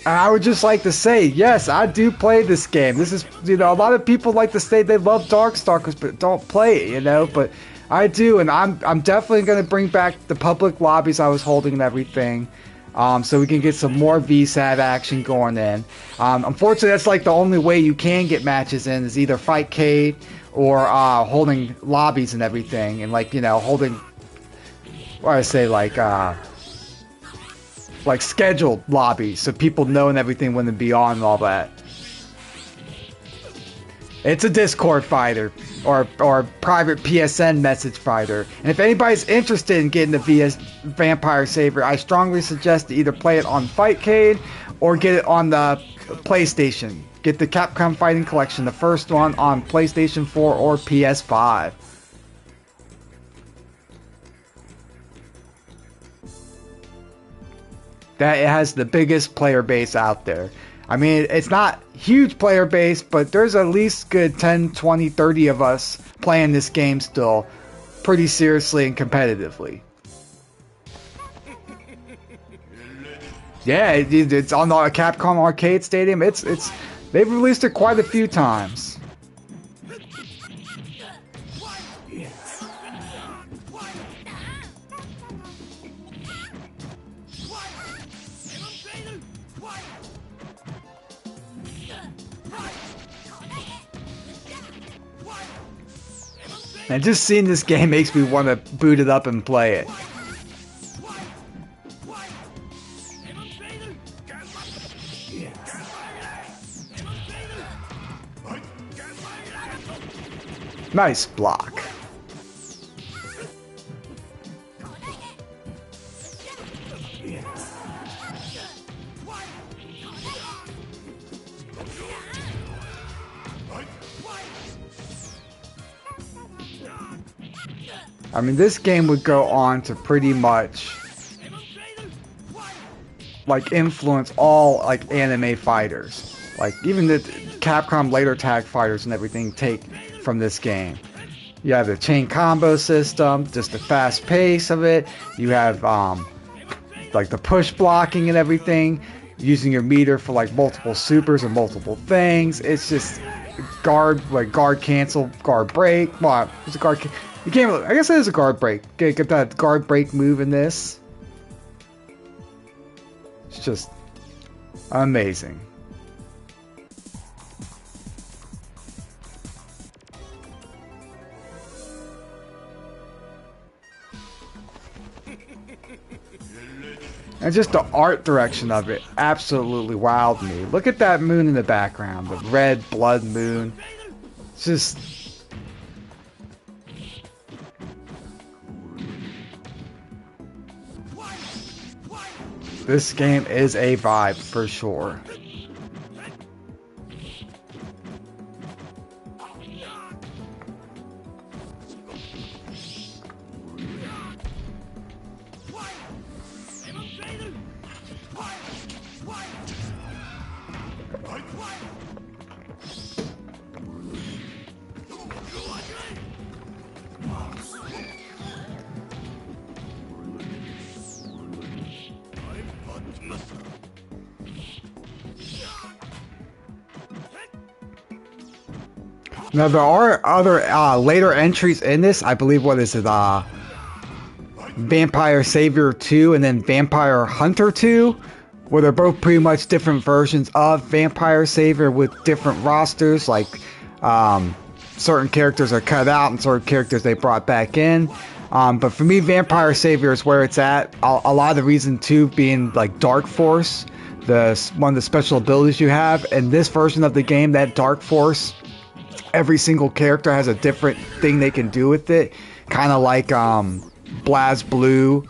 S1: And I would just like to say, yes, I do play this game. This is, you know, a lot of people like to say they love Darkstalkers, but don't play it, you know. But I do, and I'm definitely gonna bring back the public lobbies I was holding and everything, so we can get some more VSAT action going in. Unfortunately, that's like the only way you can get matches in is either Fightcade or holding lobbies and everything, and like holding, what do I say, like scheduled lobbies so people know and everything when to be on and all that. It's a Discord fighter or private PSN message fighter. And if anybody's interested in getting the Vampire Savior, I strongly suggest to either play it on Fightcade or get it on the PlayStation. Get the Capcom Fighting Collection, the first one on PlayStation 4 or PS5. That it has the biggest player base out there. I mean, it's not huge player base, but there's at least good 10, 20, 30 of us playing this game still pretty seriously and competitively. Yeah, it's on the Capcom Arcade Stadium. They've released it quite a few times. And just seeing this game makes me want to boot it up and play it. Nice block. I mean, this game would go on to pretty much like influence all like anime fighters. Like even the Capcom later tag fighters and everything take from this game. You have the chain combo system, just the fast pace of it. You have like the push blocking and everything, using your meter for like multiple supers and multiple things. It's just guard cancel, guard break. Well, it's a guard. You can't. I guess it is a guard break. Get that guard break move in this. It's just amazing. And just the art direction of it absolutely wowed me. Look at that moon in the background, the red blood moon. It's just... This game is a vibe for sure. Now there are other later entries in this. I believe, what is it, Vampire Savior 2 and then Vampire Hunter 2, where they're both pretty much different versions of Vampire Savior with different rosters. Like certain characters are cut out and certain characters they brought back in. But for me, Vampire Savior is where it's at. A lot of the reason too being like Dark Force, one of the special abilities you have in this version of the game. That Dark Force, every single character has a different thing they can do with it, kind of like BlazBlue.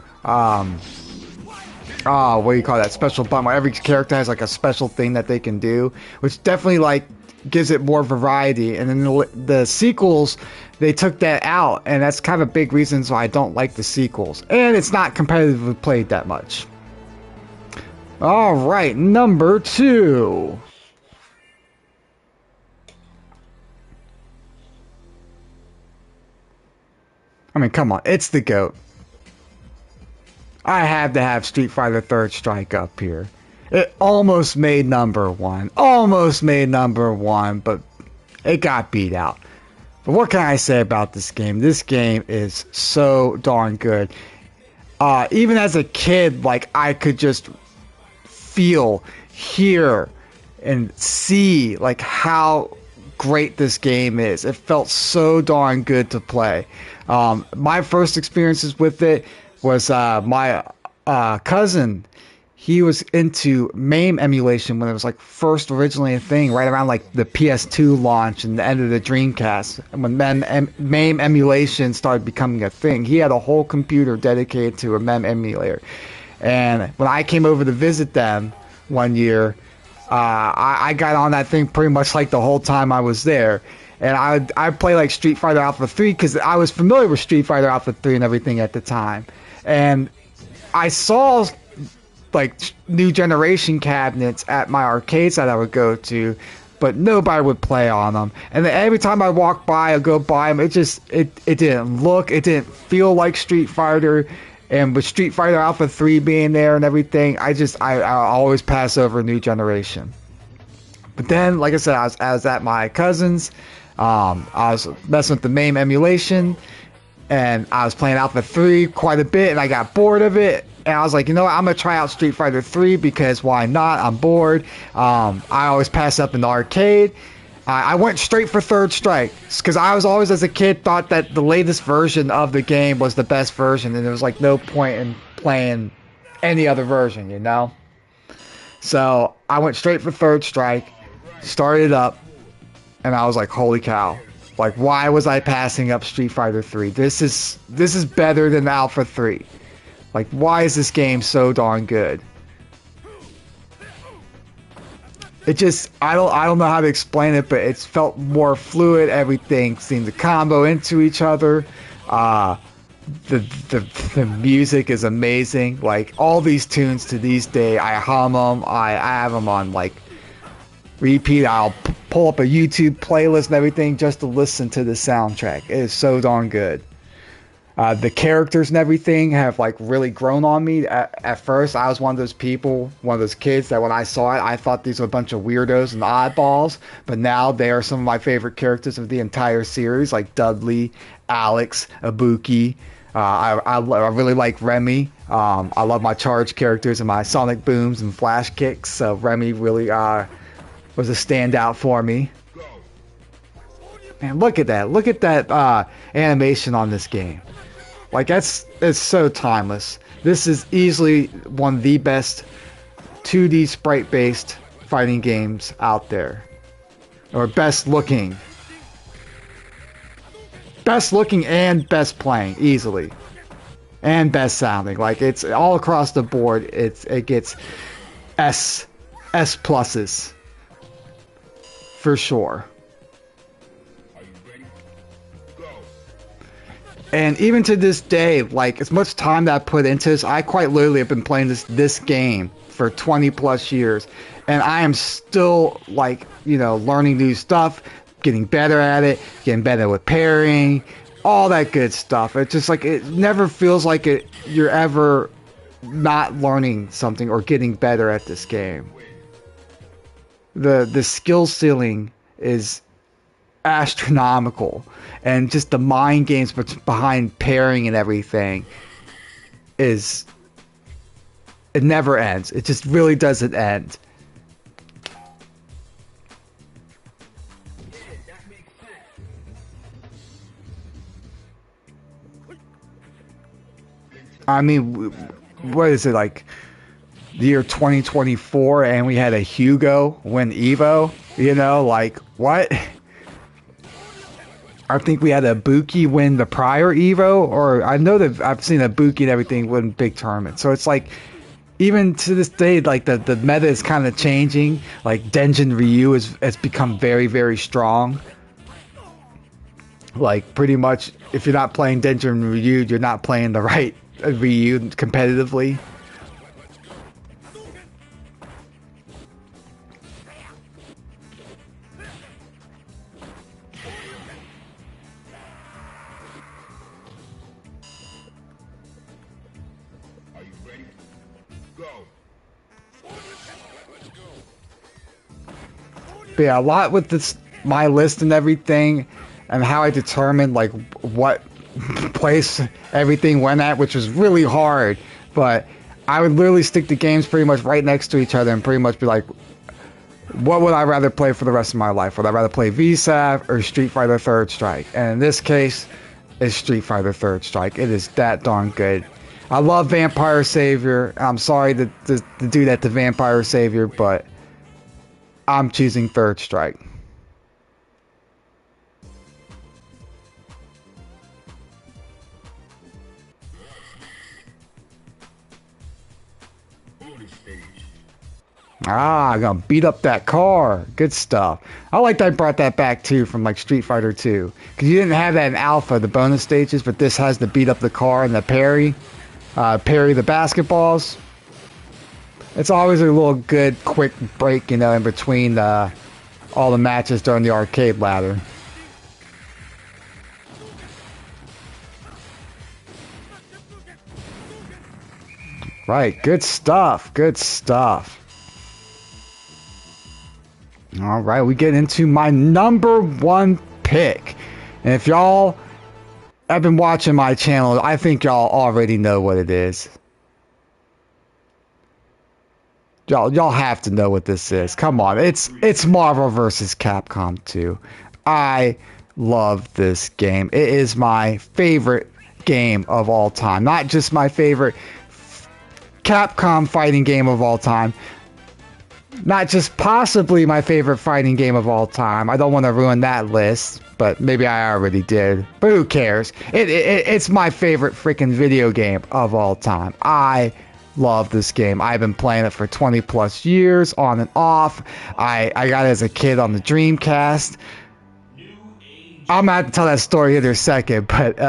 S1: What do you call that? Special button. Every character has like a special thing that they can do, which definitely like gives it more variety. And then the sequels, they took that out, and that's kind of a big reason why I don't like the sequels. And it's not competitively played that much. All right, number 2. I mean, come on, it's the GOAT. I have to have Street Fighter Third Strike up here. It almost made number 1. Almost made number 1, but it got beat out. But what can I say about this game? This game is so darn good. Even as a kid, like, I could just feel, hear, and see, like, how great this game is. It felt so darn good to play. My first experiences with it was my cousin. He was into MAME emulation when it was like first originally a thing, right around like the PS2 launch and the end of the Dreamcast. And when MAME emulation started becoming a thing, he had a whole computer dedicated to a MAME emulator. And when I came over to visit them one year, I got on that thing pretty much like the whole time I was there. And I play like Street Fighter Alpha 3 because I was familiar with Street Fighter Alpha 3 and everything at the time. And I saw like new generation cabinets at my arcades that I would go to, but nobody would play on them. And then every time I walked by, I'd go buy them. It didn't feel like Street Fighter. And with Street Fighter Alpha 3 being there and everything, I always pass over new generation. But then, like I said, I was at my cousin's. I was messing with the MAME emulation, and I was playing Alpha 3 quite a bit, and I got bored of it. And I was like, you know what, I'm going to try out Street Fighter 3 because why not? I'm bored. I always pass up in the arcade. I went straight for Third Strike because I was always, as a kid, thought that the latest version of the game was the best version, and there was like no point in playing any other version, you know? So I went straight for Third Strike, started up, and I was like, holy cow. Like, why was I passing up Street Fighter 3? This is better than Alpha 3. Like, why is this game so darn good? It just, I don't know how to explain it, but it felt more fluid. Everything seemed to combo into each other. The music is amazing. Like, all these tunes to these day, I hum them. I have them on like repeat. I'll pull up a YouTube playlist and everything just to listen to the soundtrack. It is so darn good. The characters and everything have like really grown on me. At first, I was one of those people, one of those kids that when I saw it, I thought these were a bunch of weirdos and oddballs. But now they are some of my favorite characters of the entire series, like Dudley, Alex, Ibuki. I really like Remy. I love my charge characters and my Sonic Booms and Flash Kicks. So Remy really was a standout for me. Man, look at that. Look at that animation on this game. Like, it's so timeless. This is easily one of the best 2D sprite-based fighting games out there. Or best looking. Best looking and best playing, easily. And best sounding. Like, it's all across the board. It gets S pluses. For sure. And even to this day, like, as much time that I put into this, I quite literally have been playing this game for 20 plus years. And I am still, like, you know, learning new stuff, getting better at it, getting better with pairing, all that good stuff. It's just like, it never feels like you're ever not learning something or getting better at this game. The skill ceiling is astronomical, and just the mind games behind pairing and everything it never ends. It just really doesn't end. I mean, what is it, like the year 2024 and we had a Hugo win Evo? You know, like, what? I think we had a Ibuki win the prior Evo, or I know that I've seen a Ibuki and everything win big tournaments. So it's like, even to this day, like the meta is kind of changing. Like Denjin Ryu has become very, very strong. Like, pretty much, if you're not playing Denjin Ryu, you're not playing the right Ryu competitively. But yeah, a lot with my list and everything and how I determined like what place everything went at, which was really hard. But I would literally stick the games pretty much right next to each other and pretty much be like, what would I rather play for the rest of my life? Would I rather play VSAV or Street Fighter Third Strike? And in this case, it's Street Fighter Third Strike. It is that darn good. I love Vampire Savior. I'm sorry to do that to Vampire Savior, but I'm choosing Third Strike. I'm gonna beat up that car. Good stuff. I like that I brought that back too from like Street Fighter 2. Because you didn't have that in Alpha, the bonus stages, but this has the beat up the car and the parry the basketballs. It's always a little good quick break, you know, in between all the matches during the arcade ladder. Right, good stuff, good stuff. Alright, we get into my number one pick. And if y'all have been watching my channel, I think y'all already know what it is. Y'all have to know what this is. Come on, it's Marvel vs. Capcom 2. I love this game. It is my favorite game of all time. Not just my favorite Capcom fighting game of all time. Not just possibly my favorite fighting game of all time. I don't want to ruin that list, but maybe I already did. But who cares? It's my favorite freaking video game of all time. I love this game. I've been playing it for 20 plus years, on and off. I got it as a kid on the Dreamcast. I'm going to tell that story in a second, but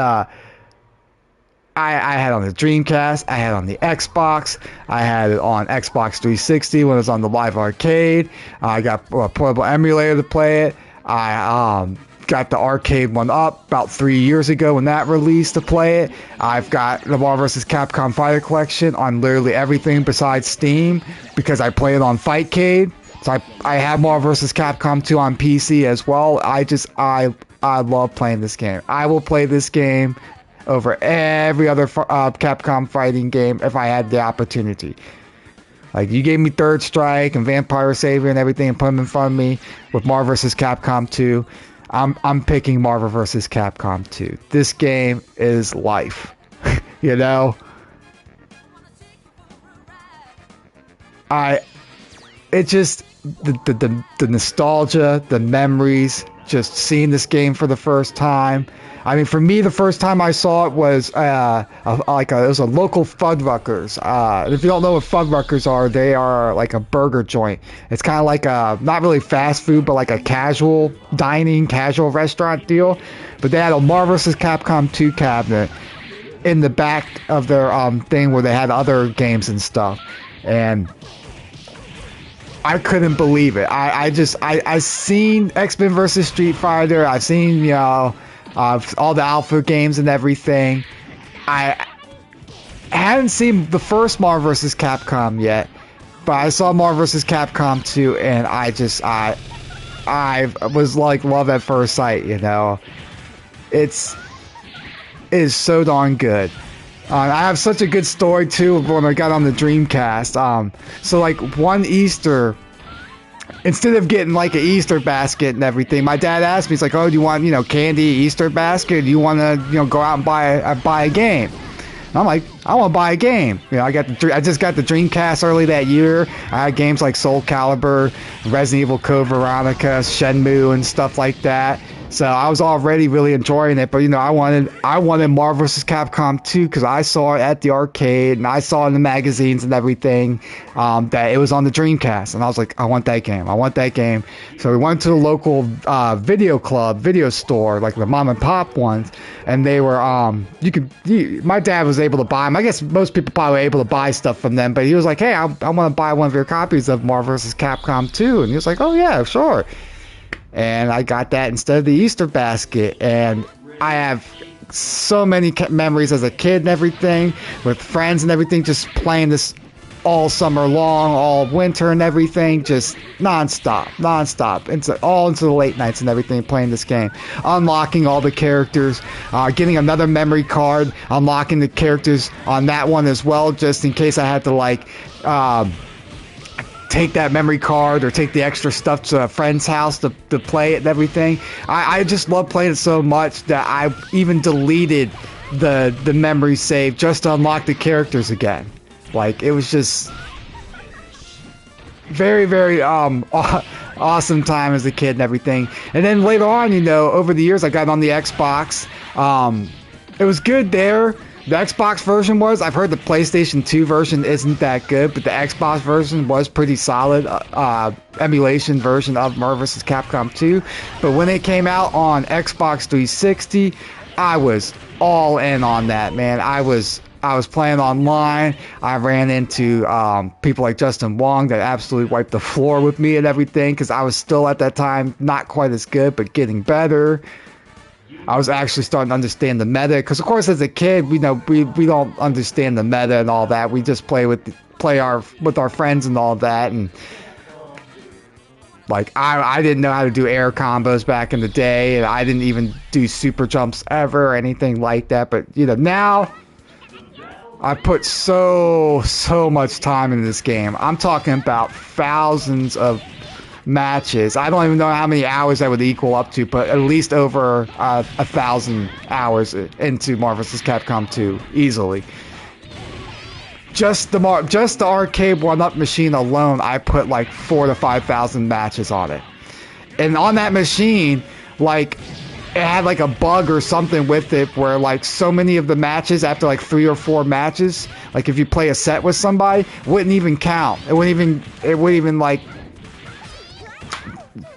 S1: I had it on the Dreamcast, I had it on the Xbox, I had it on Xbox 360 when it was on the Live Arcade. I got a portable emulator to play it. I got the arcade one up about 3 years ago when that released to play it. I've got the Marvel vs. Capcom Fighter Collection on literally everything besides Steam because I play it on Fightcade. So I have Marvel vs. Capcom 2 on PC as well. I love playing this game. I will play this game over every other Capcom fighting game if I had the opportunity. Like, you gave me Third Strike and Vampire Savior and everything and put them in front of me with Marvel vs. Capcom 2. I'm picking Marvel vs. Capcom 2. This game is life. You know? It just, the nostalgia, the memories, just seeing this game for the first time. I mean, for me, the first time I saw it was it was a local Fuddruckers. If you don't know what Fuddruckers are, they are like a burger joint. It's kind of like a, not really fast food, but like a casual dining, casual restaurant deal. But they had a Marvel vs. Capcom 2 cabinet in the back of their thing where they had other games and stuff. And I couldn't believe it. I seen X-Men vs. Street Fighter. I've seen, you know, all the Alpha games and everything. I hadn't seen the first Marvel vs. Capcom yet, but I saw Marvel vs. Capcom 2, and I was like love at first sight. You know, it is so darn good. I have such a good story too when I got on the Dreamcast. So like one Easter, instead of getting like an Easter basket and everything, my dad asked me, he's like, "Oh, do you want, you know, candy, Easter basket? Do you want to, you know, go out and buy a game?" And I'm like, "I want to buy a game." You know, I just got the Dreamcast early that year. I had games like Soul Calibur, Resident Evil Code Veronica, Shenmue, and stuff like that. So I was already really enjoying it, but you know, I wanted Marvel vs. Capcom 2 because I saw it at the arcade and I saw it in the magazines and everything that it was on the Dreamcast, and I was like, I want that game. So we went to the local video store, like the mom and pop ones, and they were my dad was able to buy them. I guess most people probably were able to buy stuff from them, but he was like, "Hey, I want to buy one of your copies of Marvel vs. Capcom 2," and he was like, "Oh yeah, sure." And I got that instead of the Easter basket, and I have so many memories as a kid and everything, with friends and everything, just playing this all summer long, all winter and everything, just non-stop, into the late nights and everything, playing this game, unlocking all the characters, getting another memory card, unlocking the characters on that one as well, just in case I had to like take that memory card or take the extra stuff to a friend's house to play it and everything. I just love playing it so much that I even deleted the memory save just to unlock the characters again. Like, it was just very, very awesome time as a kid and everything. And then later on, you know, over the years, I got on the Xbox. It was good there. The Xbox version was. I've heard the PlayStation 2 version isn't that good, but the Xbox version was pretty solid. Emulation version of Marvel vs. Capcom 2. But when it came out on Xbox 360, I was all in on that, man. I was playing online. I ran into people like Justin Wong that absolutely wiped the floor with me and everything, because I was still at that time not quite as good, but getting better. I was actually starting to understand the meta, because of course as a kid, we don't understand the meta and all that. We just play with our friends and all that, and like I didn't know how to do air combos back in the day, and I didn't even do super jumps ever or anything like that. But you know, now I put so much time into this game. I'm talking about thousands of matches. I don't even know how many hours that would equal up to, but at least over 1,000 hours into Marvel vs. Capcom 2 easily. Just the arcade 1-up machine alone, I put like 4,000 to 5,000 matches on it. And on that machine, like, it had like a bug or something with it where like so many of the matches after like 3 or 4 matches, like if you play a set with somebody, wouldn't even count. It wouldn't even like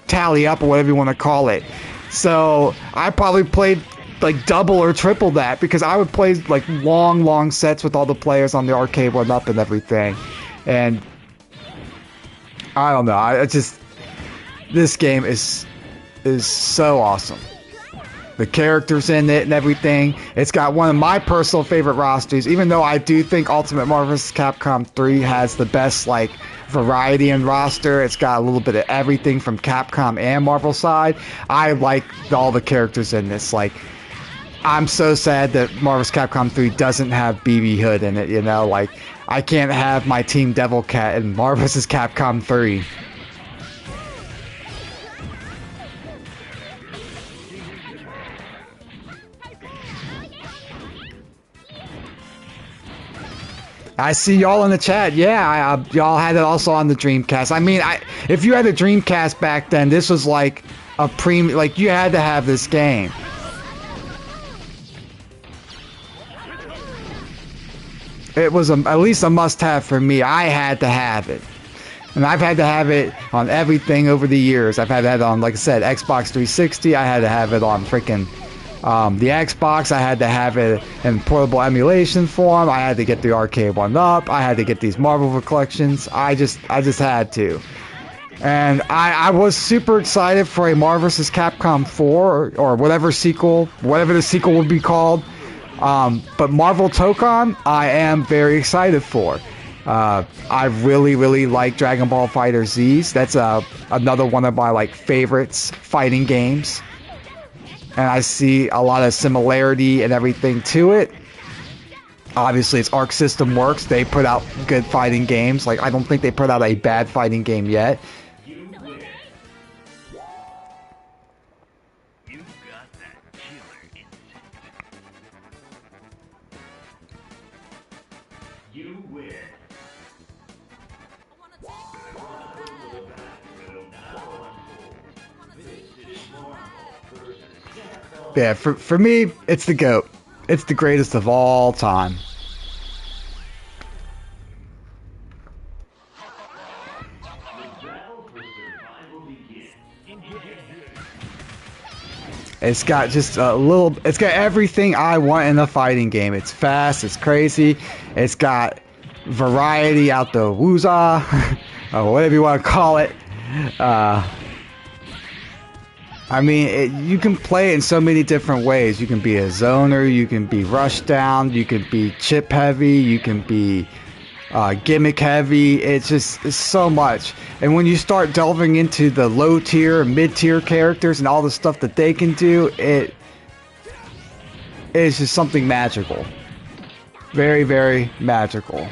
S1: tally up or whatever you want to call it. So I probably played like double or triple that, because I would play like long sets with all the players on the arcade 1-up and everything. And I don't know, this game is so awesome. The characters in it and everything. It's got one of my personal favorite rosters, even though I do think Ultimate Marvel vs. Capcom 3 has the best like variety in roster. It's got a little bit of everything from Capcom and Marvel side. I like all the characters in this. Like, I'm so sad that Marvel vs. Capcom 3 doesn't have BB Hood in it, you know? Like, I can't have my team DevilCat in Marvel vs. Capcom 3. I see y'all in the chat. Yeah, y'all had it also on the Dreamcast. I mean, if you had a Dreamcast back then, this was like a like you had to have this game. It was at least a must-have for me. I had to have it. And I've had to have it on everything over the years. I've had that on, like I said, Xbox 360. I had to have it on freaking the Xbox. I had to have it in portable emulation form. I had to get the arcade 1-up. I had to get these Marvel collections. I just had to. And I was super excited for a Marvel vs. Capcom 4 or whatever the sequel would be called. But Marvel Tokon, I am very excited for. I really like Dragon Ball Fighter Z's. That's another one of my like favorites fighting games. And I see a lot of similarity and everything to it. Obviously, it's Arc System Works. They put out good fighting games. Like, I don't think they put out a bad fighting game yet. Yeah, for me, it's the GOAT. It's the greatest of all time. It's got just it's got everything I want in a fighting game. It's fast, it's crazy, it's got variety out the woozah, or whatever you want to call it. I mean, you can play it in so many different ways. You can be a zoner, you can be rush down, you can be chip heavy, you can be gimmick heavy. It's so much. And when you start delving into the low tier, mid tier characters and all the stuff that they can do, it is just something magical. Very, very magical.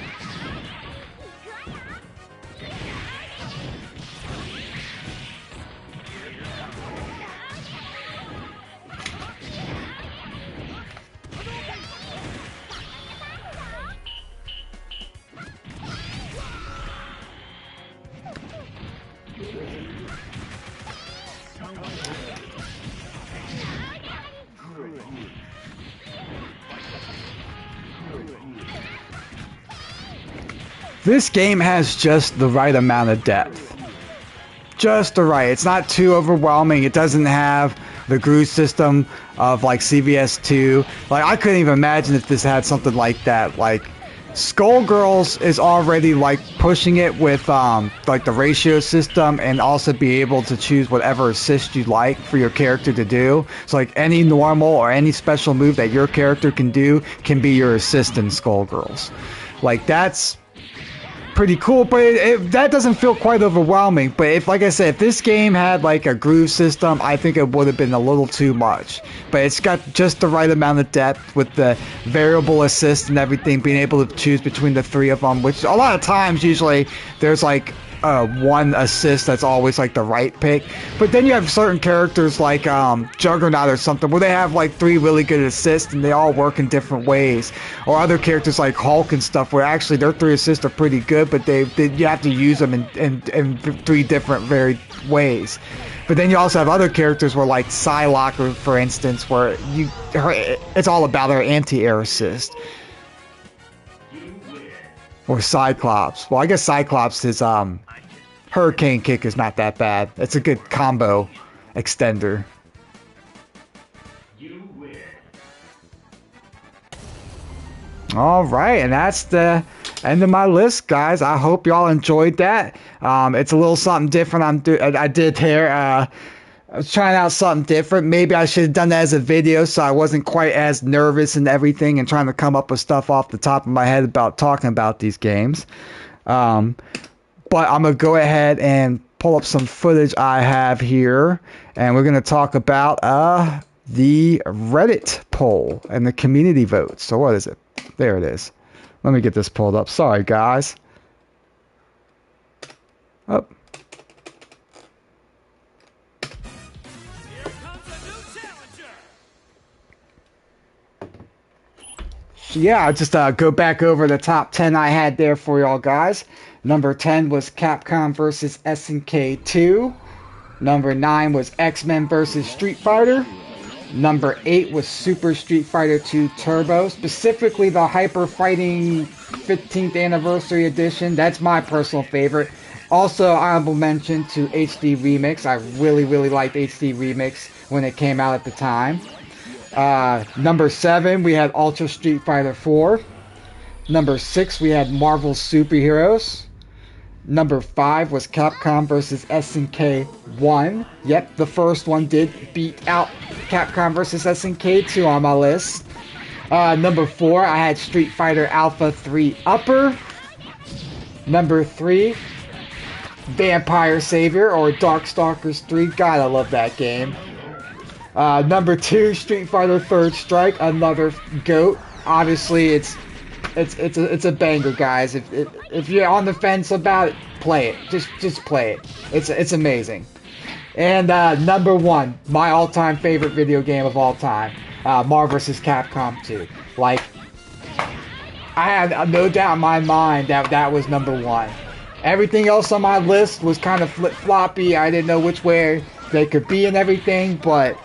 S1: This game has just the right amount of depth. Just the right. It's not too overwhelming. It doesn't have the groove system of like CVS2. Like, I couldn't even imagine if this had something like that. Like, Skullgirls is already like pushing it with like the ratio system, and also be able to choose whatever assist you like for your character to do. So like any normal or any special move that your character can do can be your assist in Skullgirls. Like, that's pretty cool, but that doesn't feel quite overwhelming. But if, like I said, if this game had like a groove system, I think it would have been a little too much. But it's got just the right amount of depth with the variable assist and everything, being able to choose between the three of them, which a lot of times usually there's like one assist that's always like the right pick. But then you have certain characters like Juggernaut or something where they have like 3 really good assists and they all work in different ways. Or other characters like Hulk and stuff where actually their 3 assists are pretty good, but you have to use them in 3 different varied ways. But then you also have other characters where, like Psylocke, for instance, where it's all about her anti-air assist. Or Cyclops. Well, I guess Cyclops is Hurricane Kick is not that bad. It's a good combo extender. All right, and that's the end of my list, guys. I hope y'all enjoyed that. It's a little something different. I did here. I was trying out something different. Maybe I should have done that as a video so I wasn't quite as nervous and everything and trying to come up with stuff off the top of my head about talking about these games. But I'm going to go ahead and pull up some footage I have here, and we're going to talk about the Reddit poll and the community votes. So what is it? There it is. Let me get this pulled up. Sorry, guys. Oh. Yeah, I'll just go back over the top 10 I had there for y'all guys. Number 10 was Capcom vs. SNK 2. Number 9 was X-Men vs. Street Fighter. Number 8 was Super Street Fighter 2 Turbo, specifically the Hyper Fighting 15th Anniversary Edition. That's my personal favorite. Also, honorable mention to HD Remix. I really, really liked HD Remix when it came out at the time. Number 7, we had Ultra Street Fighter 4. Number 6, we had Marvel Superheroes. Number 5 was Capcom vs. SNK 1. Yep, the first one did beat out Capcom vs. SNK 2 on my list. Number 4, I had Street Fighter Alpha 3 Upper. Number 3, Vampire Savior or Darkstalkers 3. God, I love that game. Number 2, Street Fighter Third Strike, another GOAT. Obviously, it's a banger, guys. If you're on the fence about it, play it. Just play it. It's amazing. And number 1, my all-time favorite video game of all time, Marvel vs. Capcom 2. Like, I had no doubt in my mind that was number 1. Everything else on my list was kind of flip-floppy. I didn't know which way they could be and everything, but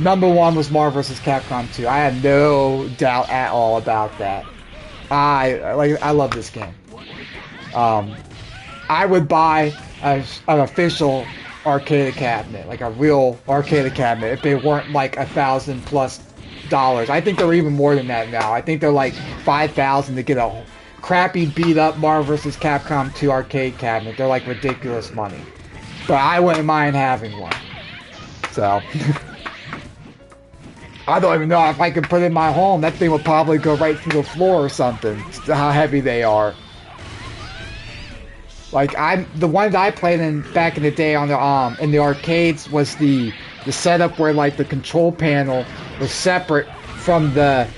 S1: number 1 was Marvel vs. Capcom 2. I had no doubt at all about that. I love this game. I would buy an official arcade cabinet, like a real arcade cabinet, if they weren't like $1,000+ I think they're even more than that now. I think they're like $5,000 to get a crappy beat up Marvel vs. Capcom 2 arcade cabinet. They're like ridiculous money, but I wouldn't mind having one. So. I don't even know if I could put it in my home. That thing would probably go right through the floor or something. How heavy they are. Like the one that I played in back in the day on the in the arcades was the setup where like the control panel was separate from the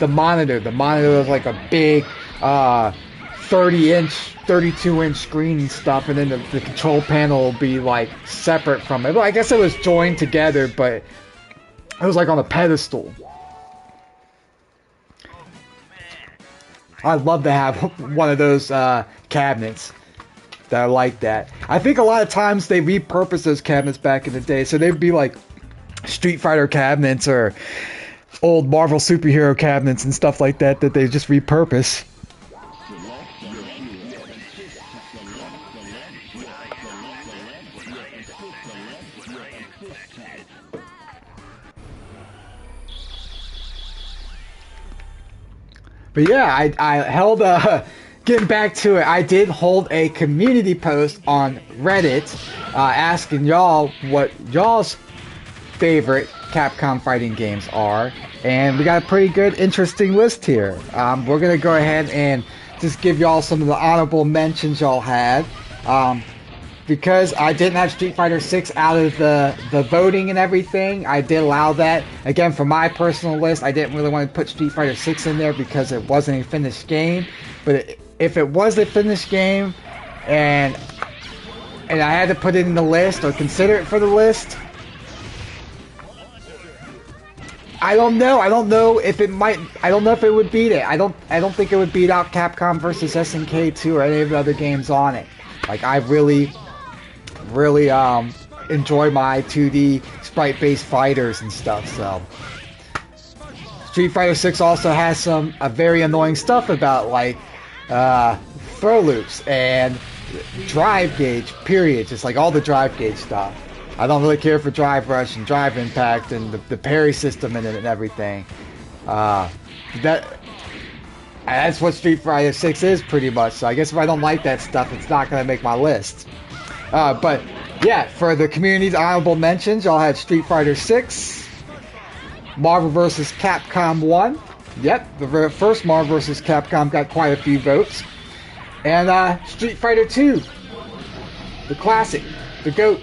S1: monitor. The monitor was like a big 30-inch, 32-inch screen and stuff, and then the control panel will be like separate from it. Well, I guess it was joined together, but it was like on a pedestal. I'd love to have one of those cabinets that are like that. I think a lot of times they repurpose those cabinets back in the day, so they'd be like Street Fighter cabinets or old Marvel superhero cabinets and stuff like that that they just repurpose. But yeah, I held getting back to it, I did hold a community post on Reddit asking y'all what y'all's favorite Capcom fighting games are, and we got a pretty good, interesting list here. We're gonna go ahead and just give y'all some of the honorable mentions y'all had. Because I didn't have Street Fighter 6 out of the voting and everything, I did allow that. Again, for my personal list, I didn't really want to put Street Fighter 6 in there because it wasn't a finished game. But if it was a finished game, and I had to put it in the list or consider it for the list, I don't know. I don't know if it might. I don't know if it would beat it. I don't think it would beat out Capcom versus SNK 2 or any of the other games on it. Like, I really enjoy my 2D sprite-based fighters and stuff. So Street Fighter 6 also has some very annoying stuff about like throw loops and drive gauge. Period. Just like all the drive gauge stuff. I don't really care for drive rush and drive impact and the parry system in it and everything. That's what Street Fighter 6 is pretty much. So I guess if I don't like that stuff, it's not going to make my list. But yeah, for the community's honorable mentions, y'all had Street Fighter 6, Marvel vs. Capcom 1. Yep, the first Marvel vs. Capcom got quite a few votes. And Street Fighter 2, the classic, the GOAT.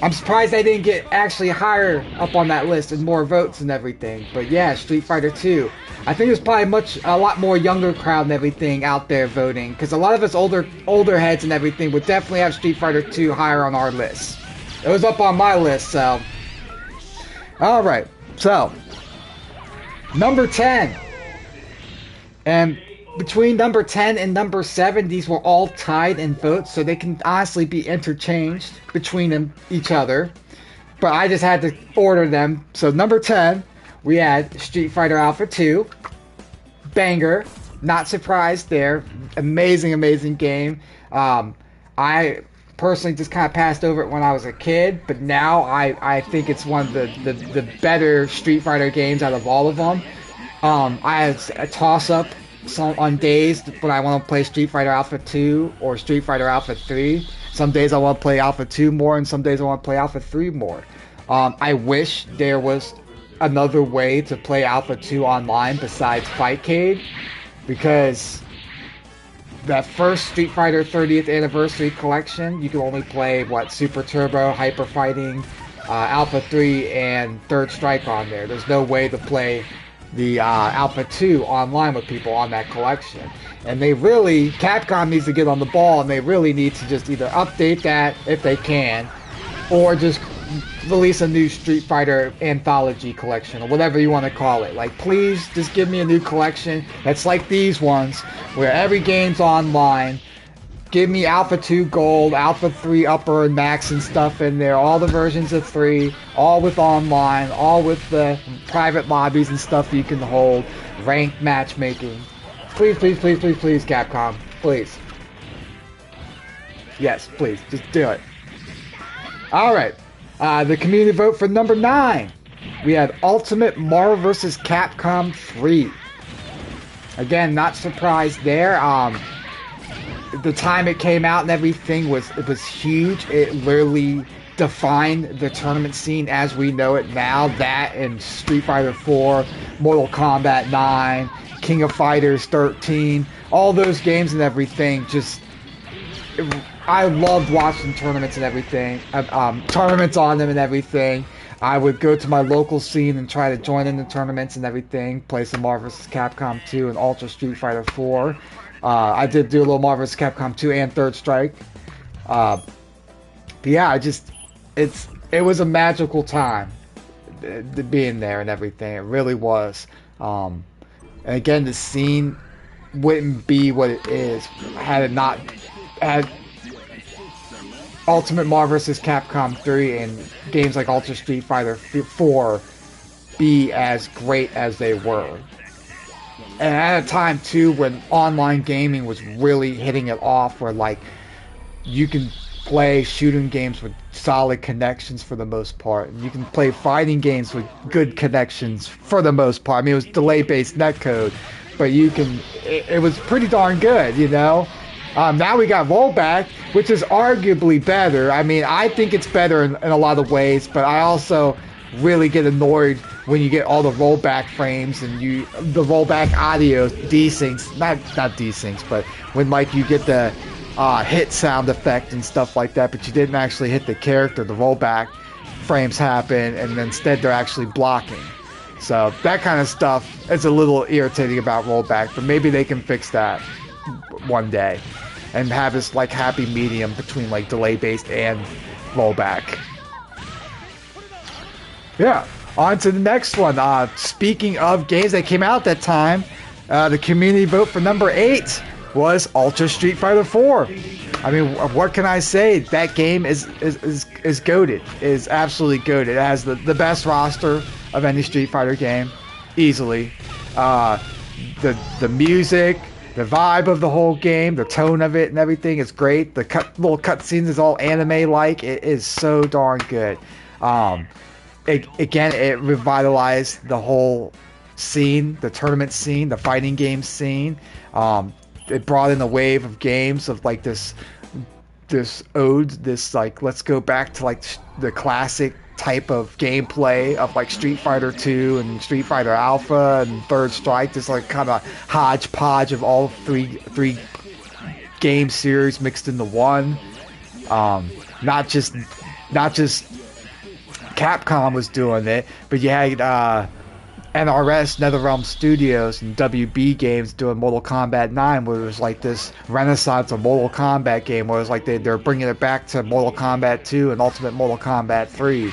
S1: I'm surprised they didn't get actually higher up on that list and more votes and everything. But yeah, Street Fighter 2. I think there's probably a lot more younger crowd and everything out there voting, because a lot of us older heads and everything would definitely have Street Fighter 2 higher on our list. It was up on my list, so. Alright, so. Number 10. And between number 10 and number 7, these were all tied in votes, so they can honestly be interchanged between each other. But I just had to order them. So number 10, we had Street Fighter Alpha 2. Banger. Not surprised there. Amazing, amazing game. I personally just kind of passed over it when I was a kid, but now I think it's one of the better Street Fighter games out of all of them. I have a toss-up on days when I want to play Street Fighter Alpha 2 or Street Fighter Alpha 3. Some days I want to play Alpha 2 more, and some days I want to play Alpha 3 more. I wish there was another way to play Alpha 2 online besides Fightcade, because that first Street Fighter 30th Anniversary Collection, you can only play, Super Turbo, Hyper Fighting, Alpha 3, and Third Strike on there. There's no way to play the Alpha 2 online with people on that collection. And Capcom needs to get on the ball, and they really need to just either update that if they can, or just release a new Street Fighter anthology collection, or whatever you want to call it. Like, please just give me a new collection that's like these ones, where every game's online. Give me Alpha 2 Gold, Alpha 3 Upper and Max and stuff in there, all the versions of 3, all with online, all with the private lobbies and stuff you can hold, ranked matchmaking. Please, please, please, please, please, Capcom. Please. Yes, please. Just do it. Alright. The community vote for number 9. We had Ultimate Marvel vs. Capcom 3. Again, not surprised there. The time it came out and everything was huge. It literally defined the tournament scene as we know it now. That and Street Fighter 4, Mortal Kombat 9, King of Fighters 13, all those games and everything, just I loved watching tournaments and everything, tournaments on them and everything. I would go to my local scene and try to join in the tournaments and everything, play some Marvel vs. Capcom 2 and Ultra Street Fighter 4. I did do a little Marvel vs. Capcom 2 and Third Strike. But yeah, it was a magical time being there and everything. It really was. And again, the scene wouldn't be what it is had Ultimate Marvel vs. Capcom 3 and games like Ultra Street Fighter 4 be as great as they were. And at a time too when online gaming was really hitting it off, where like you can play shooting games with solid connections for the most part, and you can play fighting games with good connections for the most part. I mean, it was delay-based netcode, but it was pretty darn good, you know. Now we got rollback, which is arguably better. I mean, I think it's better in a lot of ways, but I also really get annoyed when you get all the rollback frames and the rollback audio desyncs, not desyncs, but when like you get the hit sound effect and stuff like that, but you didn't actually hit the character. The rollback frames happen, and instead they're actually blocking. So that kind of stuff is a little irritating about rollback, but maybe they can fix that one day and have this like happy medium between like delay based and rollback. Yeah, on to the next one. Speaking of games that came out at that time, the community vote for number 8 was Ultra Street Fighter 4. I mean, what can I say? That game is goated. Is absolutely goated. It has the best roster of any Street Fighter game, easily. The music, the vibe of the whole game, the tone of it and everything is great. The little cutscenes is all anime-like. It is so darn good. It revitalized the whole scene, the tournament scene, the fighting game scene. It brought in a wave of games of like this ode, this like, let's go back to like the classic type of gameplay of like Street Fighter 2 and Street Fighter Alpha and Third Strike, this like kind of hodgepodge of all three game series mixed into one. Not just Capcom was doing it, but you had NRS, NetherRealm Studios, and WB Games doing Mortal Kombat 9, where it was like this renaissance of Mortal Kombat game, where it was like they're bringing it back to Mortal Kombat 2 and Ultimate Mortal Kombat 3.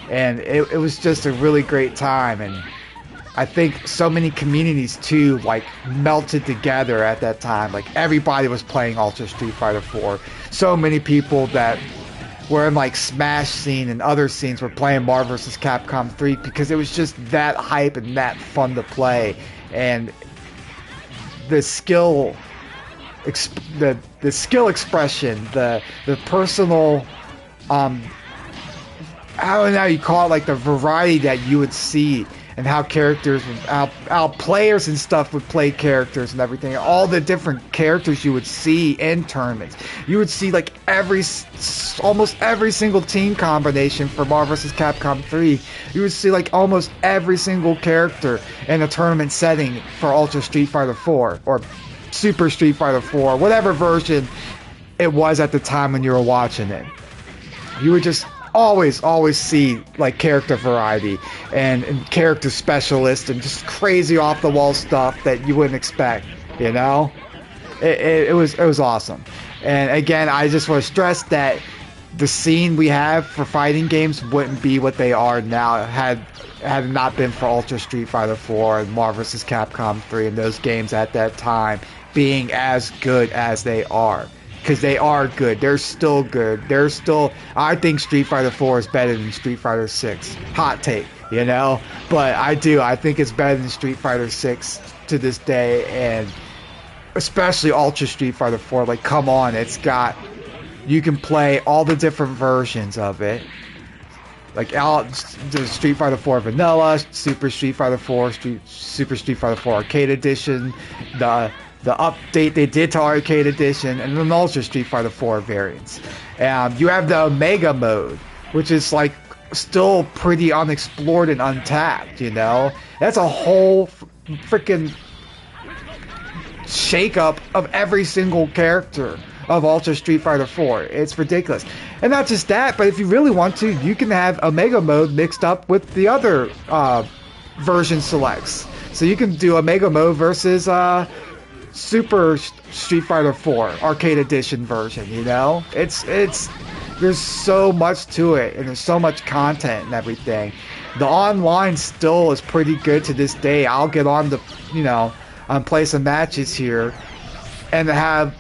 S1: And it was just a really great time, and I think so many communities too like melted together at that time. Like everybody was playing Ultra Street Fighter 4. So many people that were in like Smash scene and other scenes were playing Marvel vs. Capcom 3 because it was just that hype and that fun to play. And the skill the skill expression, the personal I don't know how you call it, like the variety that you would see and how characters, how players and stuff would play characters and everything. All the different characters you would see in tournaments. You would see like almost every single team combination for Marvel vs. Capcom 3. You would see like almost every single character in a tournament setting for Ultra Street Fighter 4 or Super Street Fighter 4, whatever version it was at the time when you were watching it. You would just always see like character variety and character specialists and just crazy off the wall stuff that you wouldn't expect, you know. It was awesome. And again, I just want to stress that the scene we have for fighting games wouldn't be what they are now had it not been for Ultra Street Fighter 4 and Marvel vs. Capcom 3 and those games at that time being as good as they are. Because they are good. They're still good. I think Street Fighter 4 is better than Street Fighter 6. Hot take, you know? But I think it's better than Street Fighter 6 to this day, and especially Ultra Street Fighter 4. Like, come on, you can play all the different versions of it. Like, the Street Fighter 4 Vanilla, Super Street Fighter 4, Super Street Fighter 4 Arcade Edition, the update they did to Arcade Edition, and then Ultra Street Fighter 4 variants. You have the Omega mode, which is like still pretty unexplored and untapped, you know? That's a whole freaking shakeup of every single character of Ultra Street Fighter 4. It's ridiculous. And not just that, but if you really want to, you can have Omega Mode mixed up with the other version selects. So you can do Omega Mode versus Super Street Fighter 4 Arcade Edition version, you know? It's there's so much to it, and there's so much content and everything. The online still is pretty good to this day. I'll get on the, you know, play some matches here and have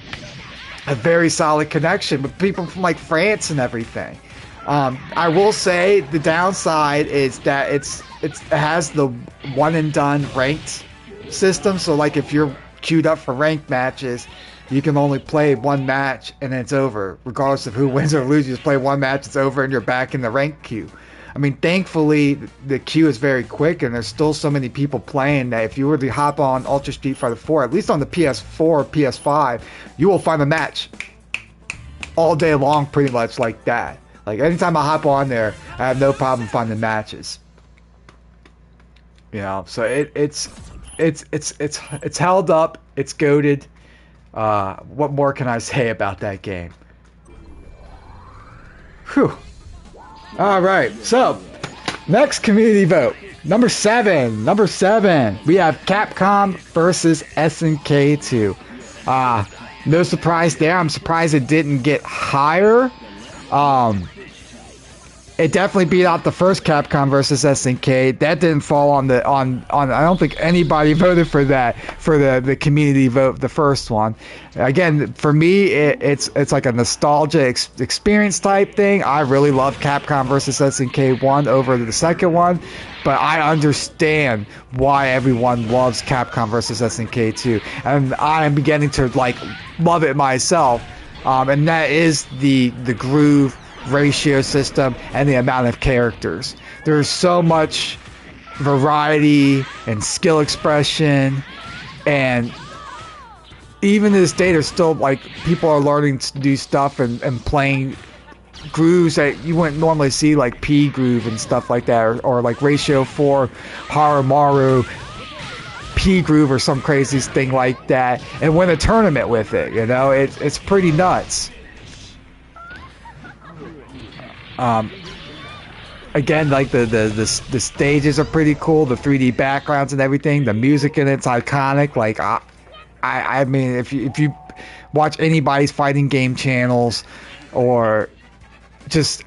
S1: a very solid connection with people from like France and everything. I will say the downside is that it has the one and done ranked system. So like if you're queued up for ranked matches, you can only play one match and then it's over. Regardless of who wins or loses, you just play one match, it's over, and you're back in the ranked queue. I mean, thankfully, the queue is very quick, and there's still so many people playing that if you were to hop on Ultra Street Fighter 4, at least on the PS4 or PS5, you will find a match all day long, pretty much like that. Like, anytime I hop on there, I have no problem finding matches. You know, so it's held up, it's goated. What more can I say about that game? Whew. Alright, so next community vote. Number 7. We have Capcom versus SNK2. No surprise there. I'm surprised it didn't get higher. It definitely beat out the first Capcom versus SNK. That didn't fall on I don't think anybody voted for that, for the community vote, the first one. Again, for me, it's like a nostalgia experience type thing. I really love Capcom versus SNK 1 over the second one, but I understand why everyone loves Capcom versus SNK 2, and I am beginning to like love it myself. And that is the groove ratio system and the amount of characters. There's so much variety and skill expression, and even to this day there's still like people are learning to do stuff and playing grooves that you wouldn't normally see, like P groove and stuff like that, or like ratio 4 Haramaru P groove or some crazy thing like that, and win a tournament with it. You know, it's pretty nuts. Again, like the stages are pretty cool, the 3D backgrounds and everything, the music in it's iconic. Like I mean, if you watch anybody's fighting game channels, or just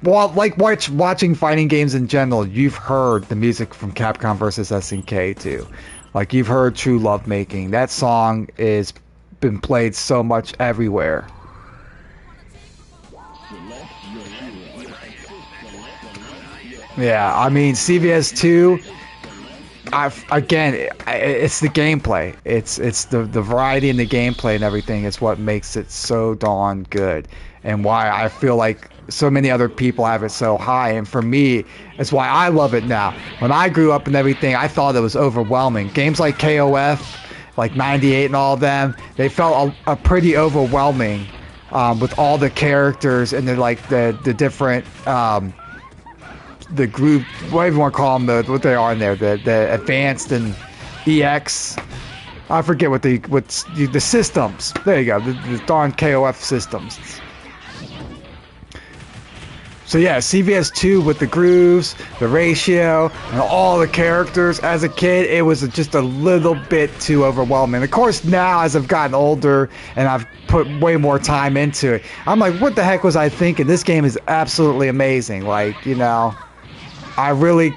S1: watching fighting games in general, you've heard the music from Capcom versus SNK too. Like, you've heard True Love Making. That song is been played so much everywhere. Yeah, I mean, CVS2, it's the gameplay. It's the variety in the gameplay and everything is what makes it so darn good, and why I feel like so many other people have it so high. And for me, it's why I love it now. When I grew up and everything, I thought it was overwhelming. Games like KOF, like 98 and all of them, they felt a pretty overwhelming, with all the characters and the different the group, whatever you want to call them, what they are in there, the advanced and EX. I forget what the systems. There you go, the darn KOF systems. So yeah, CVS2 with the grooves, the ratio, and all the characters. As a kid, it was just a little bit too overwhelming. Of course, now as I've gotten older and I've put way more time into it, I'm like, what the heck was I thinking? This game is absolutely amazing. Like, you know, I really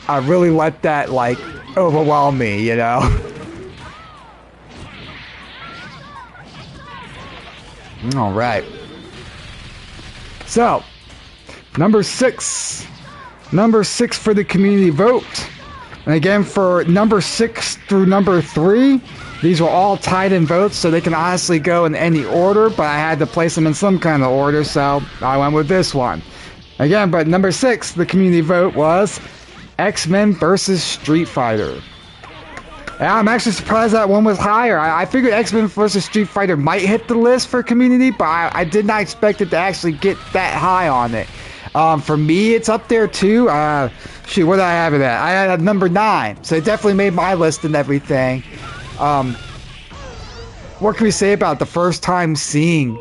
S1: let that like overwhelm me, you know. All right. So, number six for the community vote. And again, for number 6 through number 3, these were all tied in votes, so they can honestly go in any order, but I had to place them in some kind of order, so I went with this one. Again, but number 6, the community vote was X-Men versus Street Fighter. And I'm actually surprised that one was higher. I figured X-Men vs. Street Fighter might hit the list for community, but I did not expect it to actually get that high on it. For me, it's up there too. shoot, where did I have it at? I had it at number 9, so it definitely made my list and everything. What can we say about the first time seeing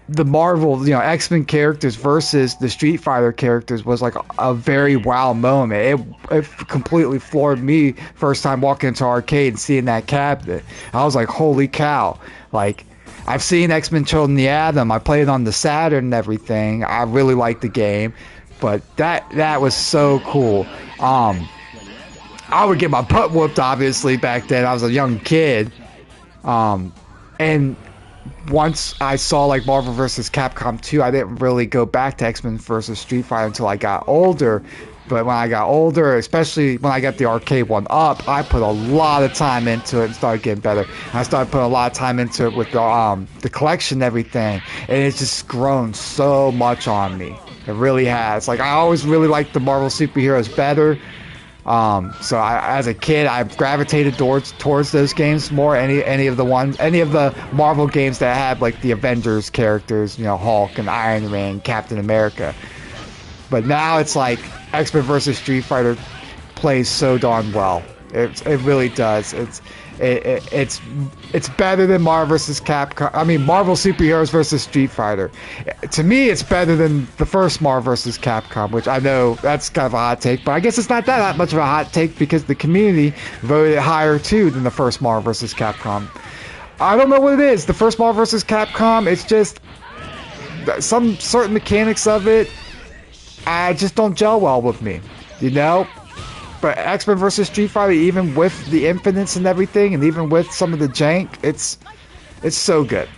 S1: the Marvel, X-Men characters versus the Street Fighter characters was like a very wow moment. It completely floored me first time walking into arcade and seeing that cabinet. I was like, holy cow. Like, I've seen X-Men Children of the Atom. I played it on the Saturn and everything. I really liked the game, but that was so cool. I would get my butt whooped, obviously, back then. I was a young kid. And once I saw like Marvel vs. Capcom 2, I didn't really go back to X-Men vs. Street Fighter until I got older. But when I got older, especially when I got the arcade one up, I put a lot of time into it and started getting better. I started putting a lot of time into it with the collection and everything, and it's just grown so much on me. It really has. Like, I always really liked the Marvel superheroes better. So as a kid, I gravitated towards those games more. Any of the Marvel games that had like the Avengers characters, Hulk and Iron Man, Captain America. But now it's like X-Men vs. Street Fighter plays so darn well. It really does. It's better than Marvel vs. Capcom. I mean, Marvel superheroes versus Street Fighter. To me, it's better than the first Marvel vs. Capcom, which I know that's kind of a hot take, but I guess it's not that much of a hot take because the community voted it higher too than the first Marvel vs. Capcom. I don't know what it is. The first Marvel vs. Capcom, it's just some certain mechanics of it. I just don't gel well with me, But X-Men vs. Street Fighter, even with the infinites and everything, and even with some of the jank, it's so good.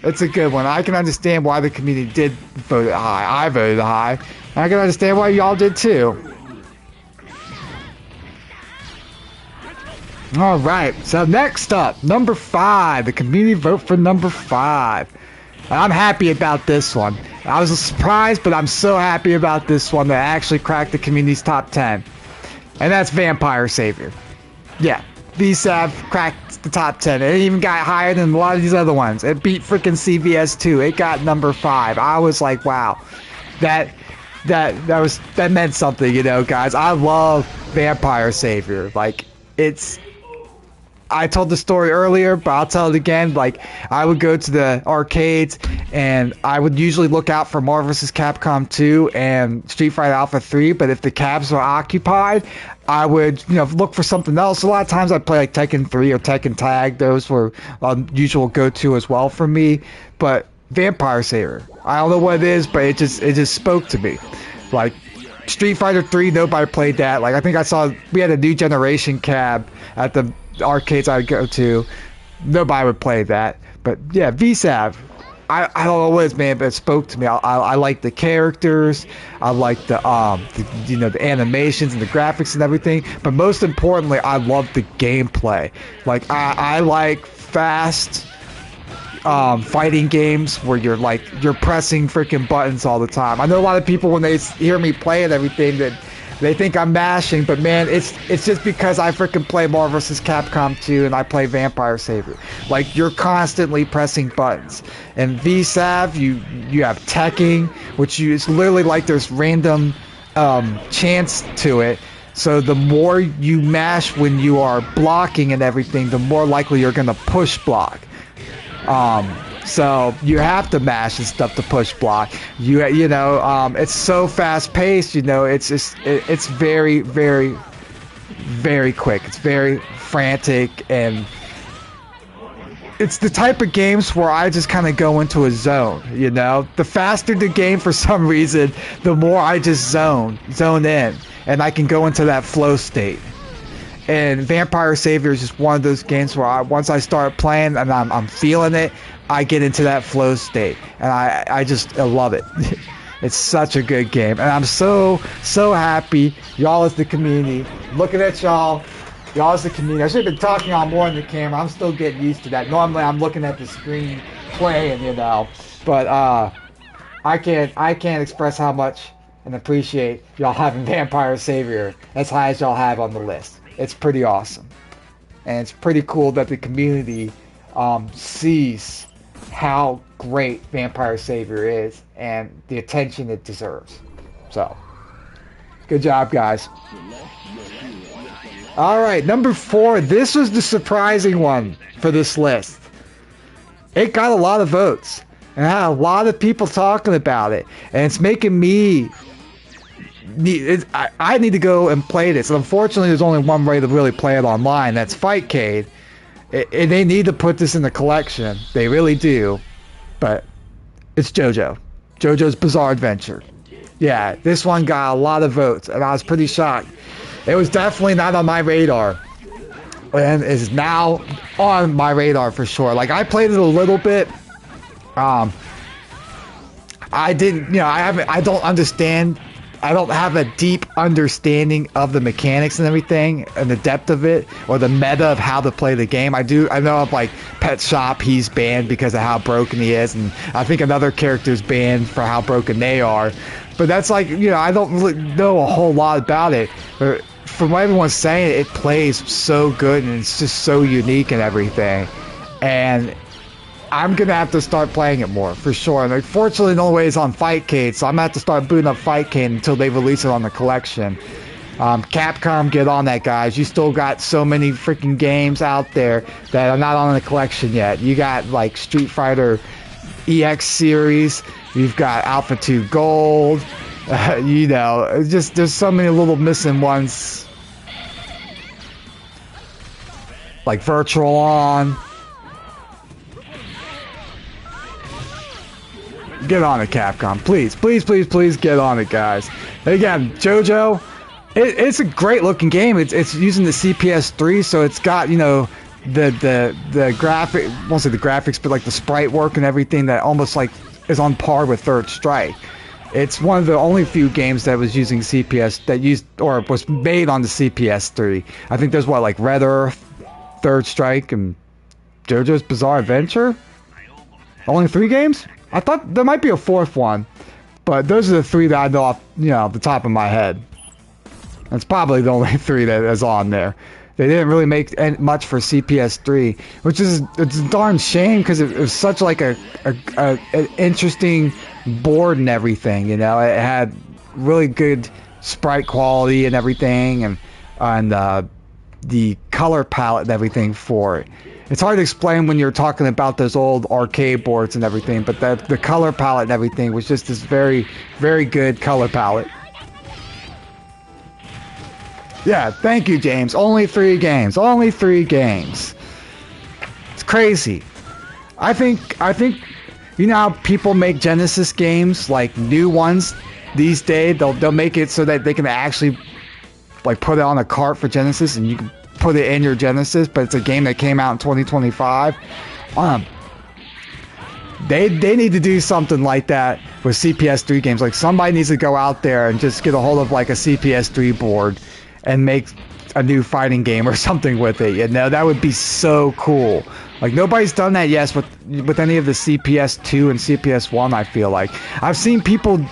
S1: It's a good one. I can understand why the community did vote it high. I voted high. And I can understand why y'all did too. Alright, so next up, number 5. The community vote for number 5. I'm happy about this one. I was surprised, but I'm so happy about this one that I actually cracked the community's top 10. And that's Vampire Savior. Yeah, VSAV cracked the top 10. It even got higher than a lot of these other ones. It beat freaking CVS2. It got number 5. I was like, wow. That meant something, guys. I love Vampire Savior. Like, I told the story earlier, but I'll tell it again. Like, I would go to the arcades, and I would usually look out for Marvel vs. Capcom 2 and Street Fighter Alpha 3, but if the cabs were occupied, I would, look for something else. A lot of times I'd play like Tekken 3 or Tekken Tag. Those were usual go-to as well for me. But Vampire Savior, I don't know what it is, but it just spoke to me. Like, Street Fighter 3, nobody played that. Like, I think we had a new generation cab at the arcades I'd go to. Nobody would play that. But yeah, VSAV, I don't know what it is, man, but it spoke to me. I like the characters. I like the animations and the graphics and everything. But most importantly, I love the gameplay. Like, I like fast fighting games where you're pressing freaking buttons all the time. I know a lot of people, when they hear me play and everything, that they think I'm mashing, but man, it's just because I freaking play Marvel vs. Capcom 2 and I play Vampire Savior. Like, you're constantly pressing buttons. And VSAV, you have teching, which it's literally like there's random chance to it. So the more you mash when you are blocking and everything, the more likely you're gonna push block. So you have to mash and stuff to push block. It's so fast paced. It's very, very, very quick. It's very frantic, and it's the type of games where I just kind of go into a zone. The faster the game, for some reason, the more I just zone in, and I can go into that flow state. And Vampire Savior is just one of those games where once I start playing and I'm feeling it, I get into that flow state, and I love it. It's such a good game, and I'm so happy. Y'all as the community, looking at y'all as the community. I should have been talking on more in the camera. I'm still getting used to that. Normally I'm looking at the screen playing, but I can't express how much and appreciate y'all having Vampire Savior as high as y'all have on the list. It's pretty awesome, and it's pretty cool that the community sees how great Vampire Savior is and the attention it deserves. So, Good job, guys. All right, number 4. This was the surprising one for this list. It got a lot of votes. And I had a lot of people talking about it. And it's making me... I need to go and play this. And unfortunately, there's only one way to really play it online. That's Fightcade. And they need to put this in the collection. They really do. But it's JoJo. JoJo's Bizarre Adventure. Yeah, this one got a lot of votes. And I was pretty shocked. It was definitely not on my radar. And is now on my radar for sure. Like, I played it a little bit. I didn't, I don't understand. I don't have a deep understanding of the mechanics and everything and the depth of it or the meta of how to play the game. I know of like Pet Shop, he's banned because of how broken he is, and I think another character's banned for how broken they are. But that's like, I don't really know a whole lot about it. But from what everyone's saying, it plays so good and it's just so unique and everything. And I'm going to have to start playing it more, for sure. And unfortunately, the only way is on Fightcade, so I'm going to have to start booting up Fightcade until they release it on the collection. Capcom, get on that, guys. You still got so many freaking games out there that are not on the collection yet. You got, like, Street Fighter EX series. You've got Alpha 2 Gold. Just there's so many little missing ones. Like Virtual On. Get on it, Capcom. Please, please, please, please get on it, guys. Again, JoJo, it's a great looking game. It's using the CPS3, so it's got, the graphic, I won't say the graphics, but like the sprite work and everything that almost like is on par with Third Strike. It's one of the only few games that was using CPS, that used, or was made on the CPS3. I think there's like Red Earth, Third Strike, and JoJo's Bizarre Adventure? Only 3 games? I thought there might be a 4th one, but those are the 3 that I know off, the top of my head. That's probably the only 3 that is on there. They didn't really make much for CPS3, which is it's a darn shame because it was such like an interesting board and everything. It had really good sprite quality and everything, and the color palette and everything for it. It's hard to explain when you're talking about those old arcade boards and everything, but the color palette and everything was just this very, very good color palette. Yeah, thank you, James. Only 3 games. Only 3 games. It's crazy. I think how people make Genesis games, like new ones these days, they'll make it so that they can actually like put it on a cart for Genesis and you can put it in your Genesis, but it's a game that came out in 2025. They need to do something like that with CPS3 games. Like somebody needs to go out there and just get a hold of like a CPS3 board and make a new fighting game or something with it. That would be so cool. Like nobody's done that yet with any of the CPS2 and CPS1. I feel like I've seen people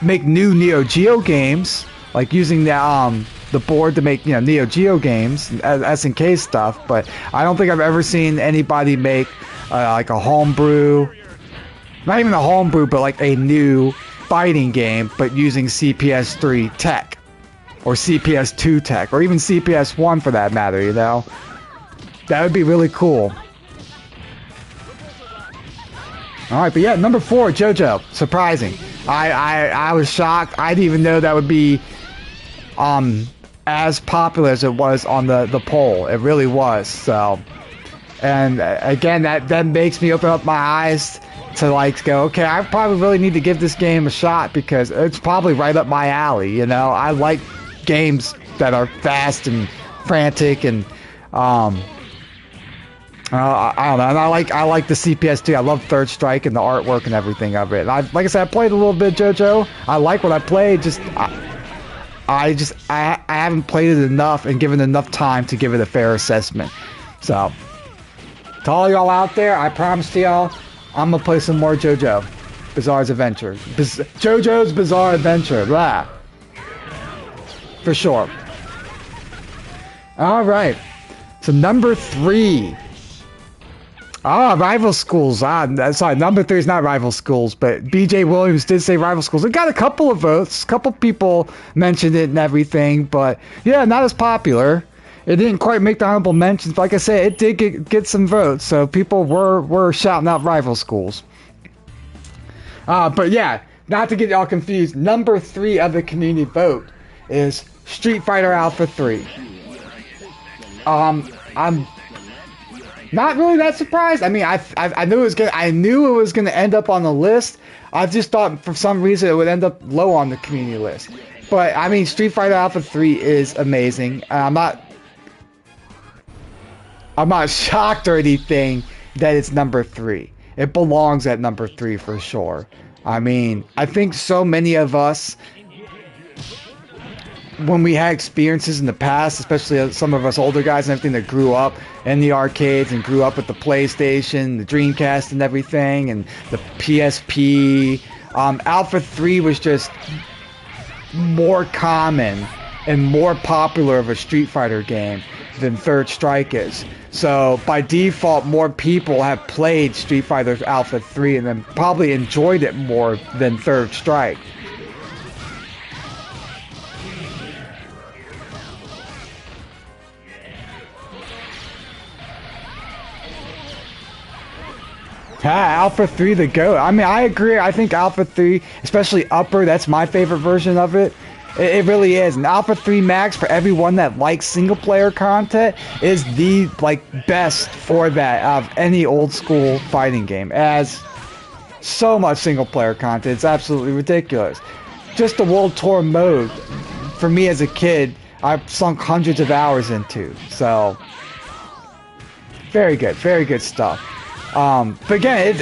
S1: make new Neo Geo games, like using the board to make Neo Geo games, SNK stuff, but I don't think I've ever seen anybody make like a homebrew, not even a homebrew, but like a new fighting game, but using CPS3 tech or CPS2 tech or even CPS1 for that matter. That would be really cool. All right, but yeah, number 4, JoJo. Surprising. I was shocked. I didn't even know that would be as popular as it was on the poll. It really was. So, and again, that makes me open up my eyes to like go, okay, I probably really need to give this game a shot because it's probably right up my alley. I like games that are fast and frantic and I don't know. And I like the CPS2. I love Third Strike and the artwork and everything of it. And like I said, I played a little bit of JoJo. I like what I played. I haven't played it enough and given enough time to give it a fair assessment. So, to all y'all out there, I promise to y'all, I'm gonna play some more JoJo. Bizarre's Adventure. JoJo's Bizarre Adventure. Blah. For sure. All right. So number 3. Rival Schools. Sorry, number 3 is not Rival Schools, but BJ Williams did say Rival Schools. It got a couple of votes. A couple people mentioned it and everything, but yeah, not as popular. It didn't quite make the honorable mentions, but like I said, it did get some votes, so people were shouting out Rival Schools. But yeah, not to get y'all confused, number 3 of the community vote is Street Fighter Alpha 3. I'm not really that surprised. I mean, I knew it was gonna end up on the list. I just thought for some reason it would end up low on the community list. But I mean, Street Fighter Alpha 3 is amazing. I'm not shocked or anything that it's number 3. It belongs at number 3 for sure. I mean, I think so many of us, when we had experiences in the past, especially some of us older guys and everything that grew up in the arcades and grew up with the PlayStation, the Dreamcast and everything, and the PSP, Alpha 3 was just more common and more popular of a Street Fighter game than Third Strike is. So by default, more people have played Street Fighter Alpha 3 and then probably enjoyed it more than Third Strike. Alpha 3 the GOAT. I mean, I agree. I think Alpha 3, especially Upper, that's my favorite version of it. It really is. And Alpha 3 Max, for everyone that likes single player content, is the best for that of any old school fighting game. It has so much single player content, it's absolutely ridiculous. Just the World Tour mode, for me as a kid, I've sunk hundreds of hours into. So very good stuff. But again,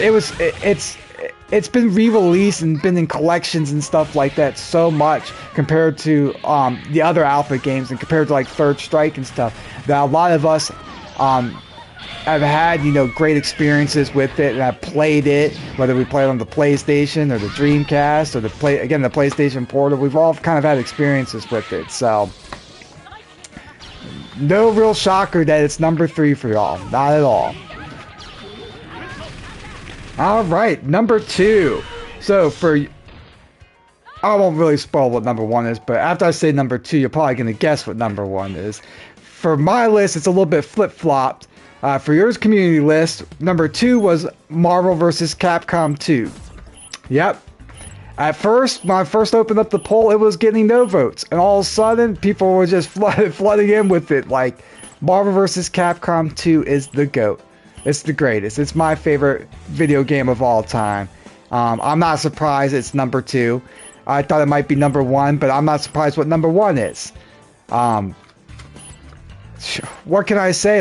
S1: it's been re-released and been in collections and stuff like that so much compared to the other Alpha games and compared to Third Strike and stuff that a lot of us have had great experiences with it and have played it, whether we played on the PlayStation or the Dreamcast or the PlayStation Portal. We've all kind of had experiences with it, so no real shocker that it's number 3 for y'all, not at all. Alright, number 2. So I won't really spoil what number 1 is, but after I say number 2, you're probably going to guess what number 1 is. For my list, it's a little bit flip-flopped. For yours community list, number 2 was Marvel vs. Capcom 2. Yep. At first, when I first opened up the poll, it was getting no votes. And all of a sudden, people were just flooding in with it. Marvel vs. Capcom 2 is the GOAT. It's the greatest. It's my favorite video game of all time. I'm not surprised it's number 2. I thought it might be number 1, but I'm not surprised what number 1 is. What can I say?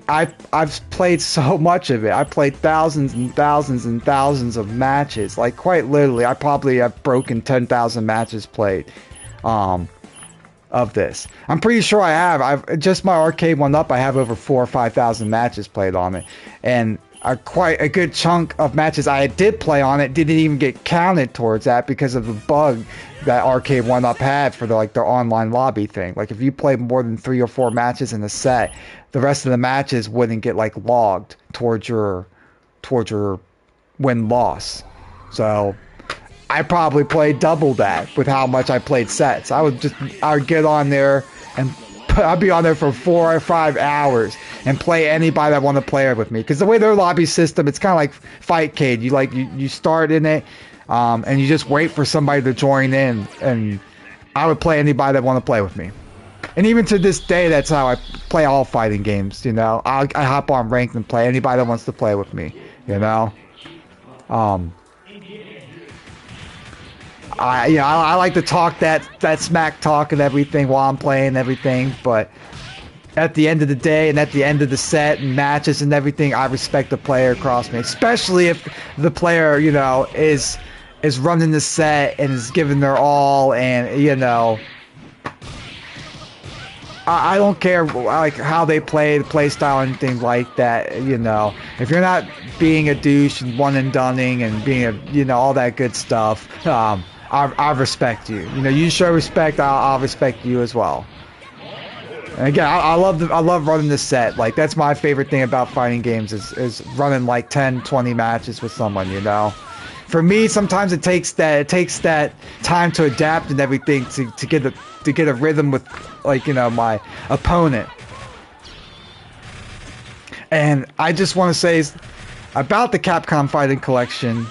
S1: I've played so much of it. I played thousands and thousands and thousands of matches. Quite literally, I probably have broken 10,000 matches played. Of this. I'm pretty sure I have. I've just my arcade one up. I have over 4,000 or 5,000 matches played on it, and quite a good chunk of matches I did play on it didn't even get counted towards that because of the bug that arcade one up had for their online lobby thing. If you played more than 3 or 4 matches in a set, the rest of the matches wouldn't get logged towards your win-loss. So I probably played double that with how much I played sets. I would get on there and I'd be on there for 4 or 5 hours and play anybody that want to play with me. Because the way their lobby system, it's kind of like Fightcade. You start in it and you just wait for somebody to join in. And I would play anybody that want to play with me. And even to this day, that's how I play all fighting games. I hop on ranked and play anybody that wants to play with me. I like to talk that smack talk and everything while I'm playing and everything, but at the end of the day and at the end of the set and matches and everything, I respect the player across me, especially if the player, is running the set and is giving their all, and I don't care how they play, the play style, anything like that. If you're not being a douche and one and dunning and being all that good stuff, I respect you. You show respect, I'll respect you as well. And again, I love running this set. Like, that's my favorite thing about fighting games is running like 10, 20 matches with someone, you know. For me, sometimes it takes that time to adapt and everything to get a rhythm with, like, you know, my opponent. And I just want to say about the Capcom Fighting Collection,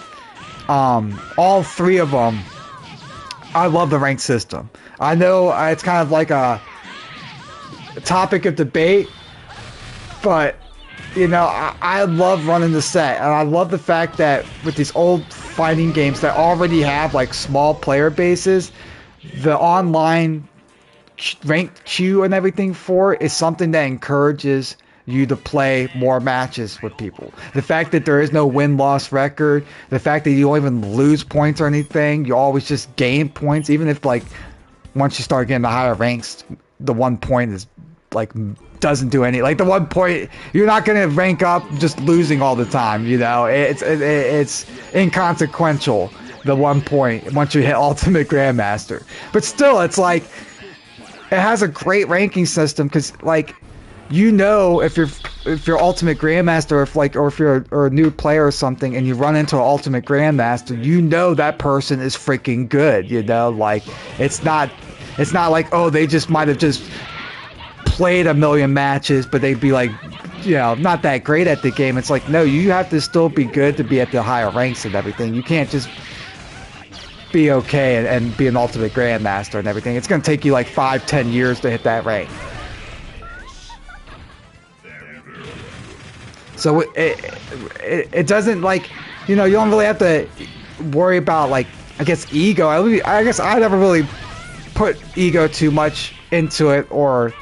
S1: all three of them, I love the rank system. I know it's kind of like a topic of debate, but you know, I love running the set, and I love the fact that with these old fighting games that already have like small player bases, the online ranked queue and everything for it is something that encourages you to play more matches with people. The fact that there is no win-loss record, the fact that you don't even lose points or anything, you always just gain points, even if like once you start getting the higher ranks, the 1 point is like doesn't do any, like the 1 point, you're not gonna rank up just losing all the time, you know. It's inconsequential, the 1 point, once you hit Ultimate Grandmaster. But still, it's like it has a great ranking system, because like, you know, if you're Ultimate Grandmaster, or if you're a new player or something, and you run into an Ultimate Grandmaster, you know that person is freaking good, you know. Like, it's not like, oh, they just might have just played a million matches, but they'd be like, you know, not that great at the game. It's like, no, you have to still be good to be at the higher ranks and everything. You can't just be okay and be an Ultimate Grandmaster and everything. It's going to take you like 5-10 years to hit that rank. So it doesn't, like, you know, you don't really have to worry about, like, I guess ego. I guess I never really put ego too much into it, or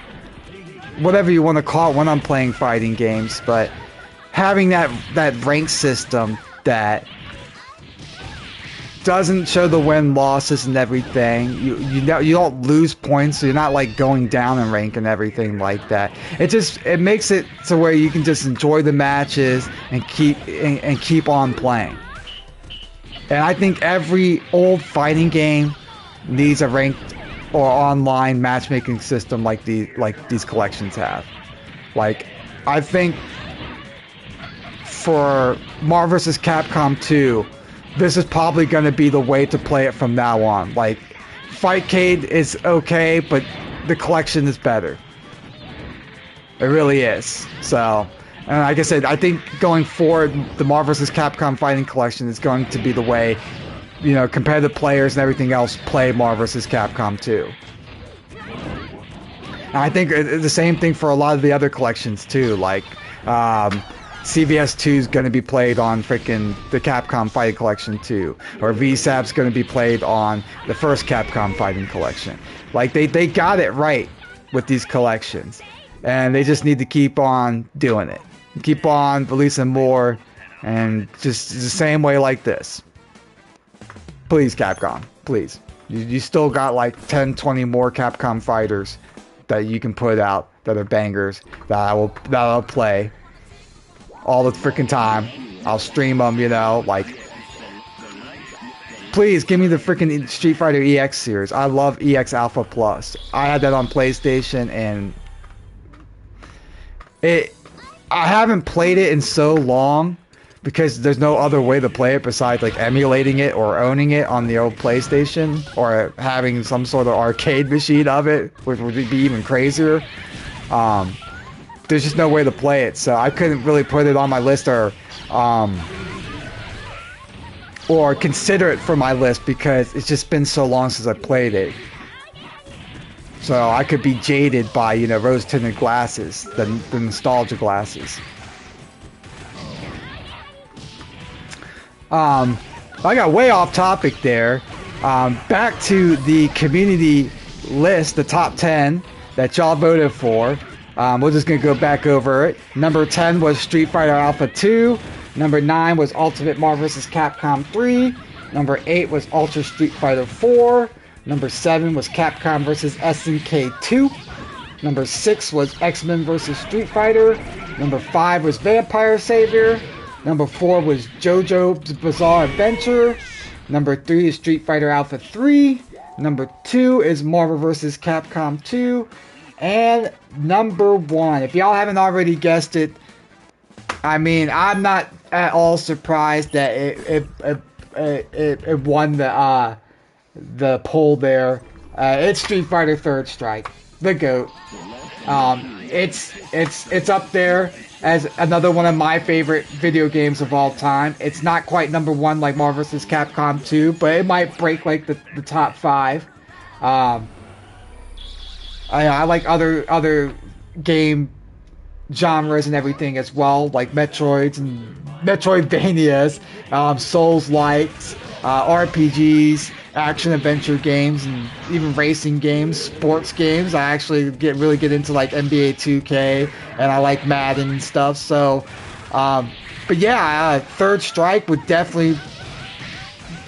S1: whatever you want to call it when I'm playing fighting games. But having that rank system that doesn't show the win losses and everything, you don't lose points, so you're not like going down in rank and everything like that. It makes it to where you can just enjoy the matches and keep on playing. And I think every old fighting game needs a ranked or online matchmaking system like these collections have. Like, I think for Marvel vs. Capcom 2, this is probably going to be the way to play it from now on. Like, Fightcade is okay, but the collection is better. It really is. So, and like I said, I think going forward, the Marvel vs. Capcom Fighting Collection is going to be the way, you know, competitive players and everything else play Marvel vs. Capcom 2. And I think the same thing for a lot of the other collections too, like CVS 2 is going to be played on freaking the Capcom Fighting Collection 2, or VSAP's going to be played on the first Capcom Fighting Collection. Like, they got it right with these collections, and they just need to keep on doing it, keep on releasing more, and just the same way like this. Please, Capcom, please. You still got like 10-20 more Capcom fighters that you can put out that are bangers that I'll play all the freaking time. I'll stream them, you know, like, please give me the freaking Street Fighter EX series. I love EX Alpha Plus. I had that on PlayStation, and I haven't played it in so long because there's no other way to play it besides like emulating it or owning it on the old PlayStation, or having some sort of arcade machine of it, which would be even crazier. There's just no way to play it, so I couldn't really put it on my list or consider it for my list, because it's just been so long since I played it. So I could be jaded by, you know, rose-tinted glasses, the nostalgia glasses. I got way off topic there. Back to the community list, the top 10 that y'all voted for. We're just going to go back over it. Number 10 was Street Fighter Alpha 2. Number 9 was Ultimate Marvel vs. Capcom 3. Number 8 was Ultra Street Fighter 4. Number 7 was Capcom vs. SNK 2. Number 6 was X-Men vs. Street Fighter. Number 5 was Vampire Savior. Number 4 was JoJo's Bizarre Adventure. Number 3 is Street Fighter Alpha 3. Number 2 is Marvel vs. Capcom 2. And number 1, if y'all haven't already guessed it, I mean, I'm not at all surprised that it won the poll there. It's Street Fighter Third Strike, the GOAT. It's up there as another one of my favorite video games of all time. It's not quite number 1 like Marvel vs. Capcom 2, but it might break like the top 5. I like other game genres and everything as well, like Metroids and Metroidvanias, Souls-likes, RPGs, action-adventure games, and even racing games, sports games. I actually really get into like NBA 2K, and I like Madden and stuff. So, but yeah, Third Strike would definitely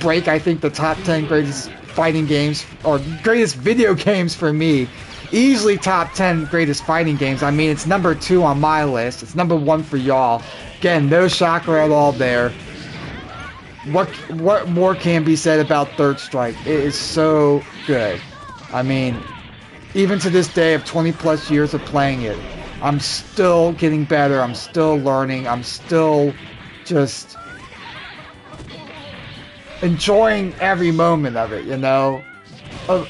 S1: break, I think, the top 10 greatest fighting games, or greatest video games for me. Easily top 10 greatest fighting games. I mean, it's number 2 on my list. It's number 1 for y'all. Again, no shocker at all there. What more can be said about Third Strike? It is so good. I mean, even to this day of 20 plus years of playing it, I'm still getting better. I'm still learning. I'm still just enjoying every moment of it, you know?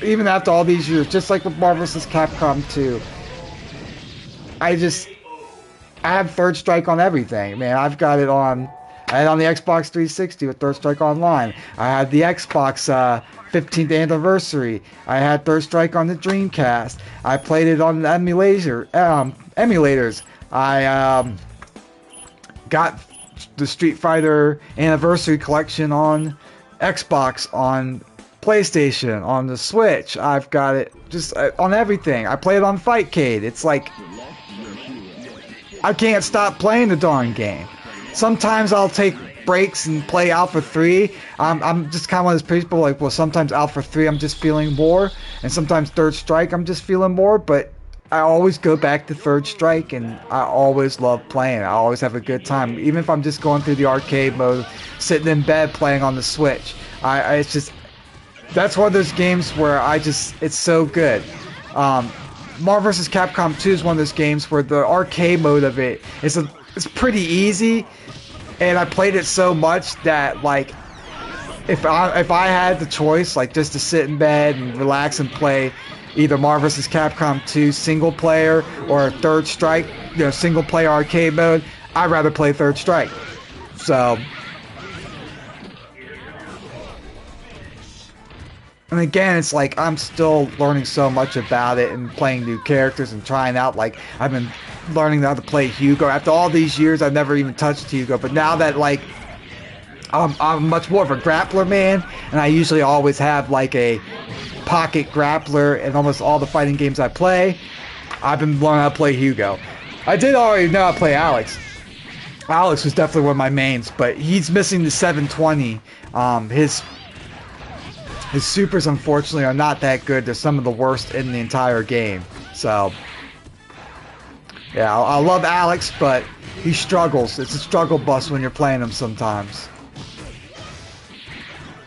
S1: Even after all these years, just like with Marvel vs. Capcom 2, I have Third Strike on everything, man. I had it on the Xbox 360 with Third Strike Online. I had the Xbox 15th anniversary. I had Third Strike on the Dreamcast. I played it on the emulators. I got the Street Fighter Anniversary Collection on Xbox, on PlayStation, on the Switch. I've got it just on everything. I play it on Fightcade. It's like I can't stop playing the darn game. Sometimes I'll take breaks and play Alpha 3. I'm just kind of one of those people like, well, sometimes Alpha 3 I'm just feeling more, and sometimes Third Strike I'm just feeling more, but I always go back to Third Strike, and I always love playing. I always have a good time, even if I'm just going through the arcade mode, sitting in bed playing on the Switch. It's just, that's one of those games where it's so good. Marvel vs. Capcom 2 is one of those games where the arcade mode of it it's pretty easy, and I played it so much that, like, if I had the choice, like, just to sit in bed and relax and play either Marvel vs. Capcom 2 single player or Third Strike, single player arcade mode, I'd rather play Third Strike. So, and again, it's like I'm still learning so much about it and playing new characters and trying out. Like, I've been learning how to play Hugo. After all these years, I've never even touched Hugo. But now that, like, I'm much more of a grappler man, and I usually always have like a pocket grappler in almost all the fighting games I play, I've been learning how to play Hugo. I did already know how to play Alex. Alex was definitely one of my mains, but he's missing the 720. His supers, unfortunately, are not that good. They're some of the worst in the entire game. So, yeah, I love Alex, but he struggles. It's a struggle bus when you're playing him sometimes.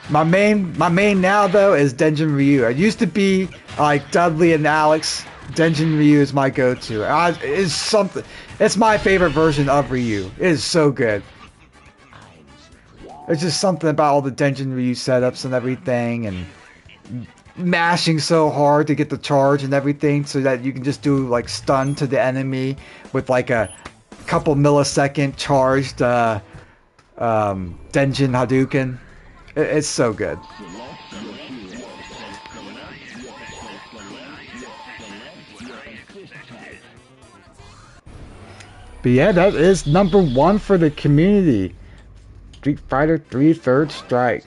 S1: My main now, though, is Denjin Ryu. It used to be like Dudley and Alex. Denjin Ryu is my go-to. It's my favorite version of Ryu. It is so good. There's just something about all the Denjin Ryu setups and everything, and mashing so hard to get the charge and everything so that you can just do like stun to the enemy with like a couple millisecond charged Denjin Hadouken. It's so good. But yeah, that is number 1 for the community. Street Fighter 3 Third Strike.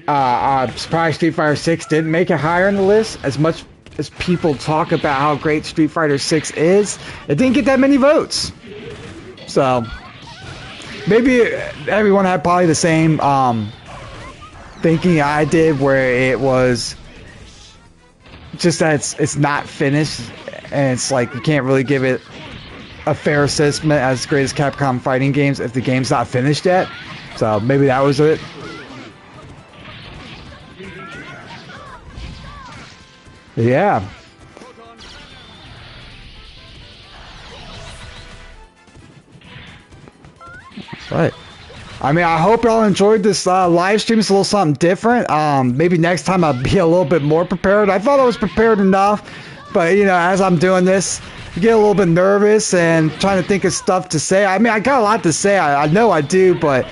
S1: I'm surprised Street Fighter 6 didn't make it higher on the list. As much as people talk about how great Street Fighter 6 is, it didn't get that many votes. So, maybe everyone had probably the same thinking I did, where it was just that it's not finished, and it's like you can't really give it a fair assessment as great as Capcom fighting games if the game's not finished yet. So maybe that was it. Yeah. Right. I mean, I hope y'all enjoyed this live stream. It's a little something different. Maybe next time I'll be a little bit more prepared. I thought I was prepared enough, but you know, as I'm doing this, I get a little bit nervous and trying to think of stuff to say. I mean, I got a lot to say. I know I do, but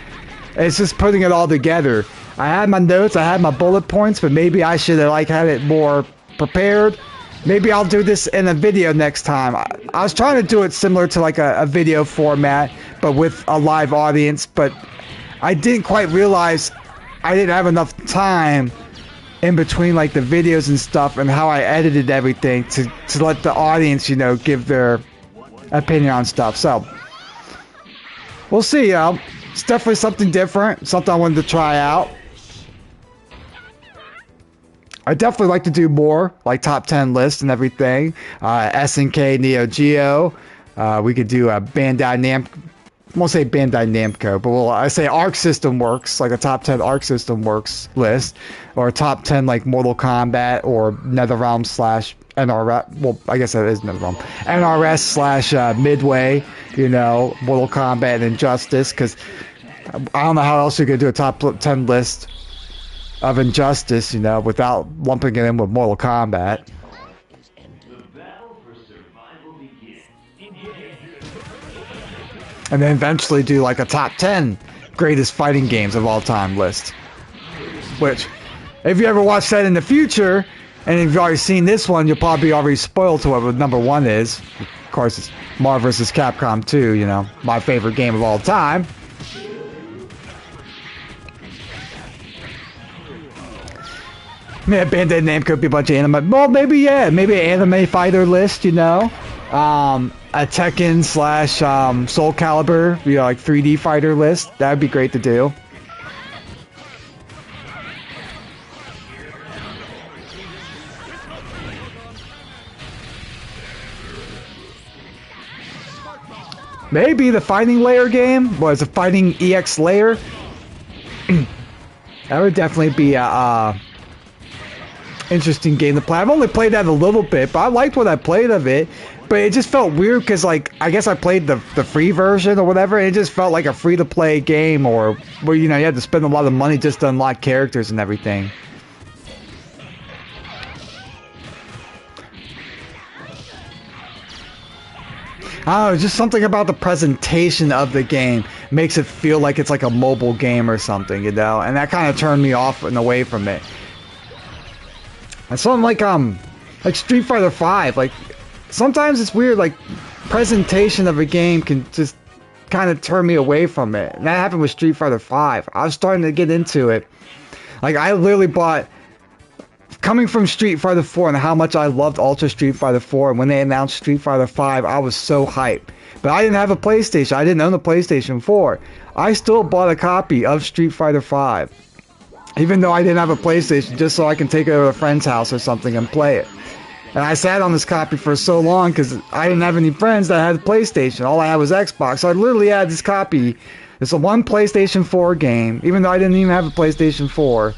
S1: it's just putting it all together. I had my notes, I had my bullet points, but maybe I should have like had it more prepared. Maybe I'll do this in a video next time. I was trying to do it similar to like a video format, but with a live audience, but I didn't quite realize I didn't have enough time in between like the videos and stuff and how I edited everything to let the audience, you know, give their opinion on stuff. So we'll see, it's definitely something different, something I wanted to try out. I definitely like to do more, like top 10 lists and everything. SNK, Neo Geo. We could do a Bandai Namco. I won't say Bandai Namco, but I say Arc System Works, like a top 10 Arc System Works list, or a top 10 like Mortal Kombat or NetherRealm slash NRS. Well, I guess that is NetherRealm. NRS slash Midway. You know, Mortal Kombat and Injustice, because I don't know how else you could do a top 10 list of Injustice, you know, without lumping it in with Mortal Kombat. And then eventually do like a top 10 greatest fighting games of all time list. Which, if you ever watch that in the future, and if you've already seen this one, you'll probably already spoiled to what number 1 is. Of course, it's Marvel vs. Capcom 2, you know, my favorite game of all time. Yeah, Bandai Namco could be a bunch of anime. Well, maybe, yeah. Maybe an anime fighter list, you know? A Tekken slash Soul Calibur, you know, like 3D fighter list. That would be great to do. Maybe the Fighting Layer game was a Fighting EX Layer. That would definitely be a interesting game to play. I've only played that a little bit, but I liked what I played of it. But it just felt weird because, like, I guess I played the free version or whatever, and it just felt like a free-to-play game, or where, you know, you had to spend a lot of money just to unlock characters and everything. I don't know, just something about the presentation of the game makes it feel like it's like a mobile game or something, you know? And that kind of turned me off and away from it. And something like Street Fighter 5, like, sometimes it's weird, like, presentation of a game can just kind of turn me away from it. And that happened with Street Fighter 5. I was starting to get into it. Like, I literally bought, coming from Street Fighter 4 and how much I loved Ultra Street Fighter 4, and when they announced Street Fighter 5, I was so hyped. But I didn't have a PlayStation. I didn't own a PlayStation 4. I still bought a copy of Street Fighter 5. Even though I didn't have a PlayStation, just so I can take it to a friend's house or something and play it. And I sat on this copy for so long because I didn't have any friends that had a PlayStation. All I had was Xbox. So I literally had this copy. It's a one PlayStation 4 game, even though I didn't even have a PlayStation 4,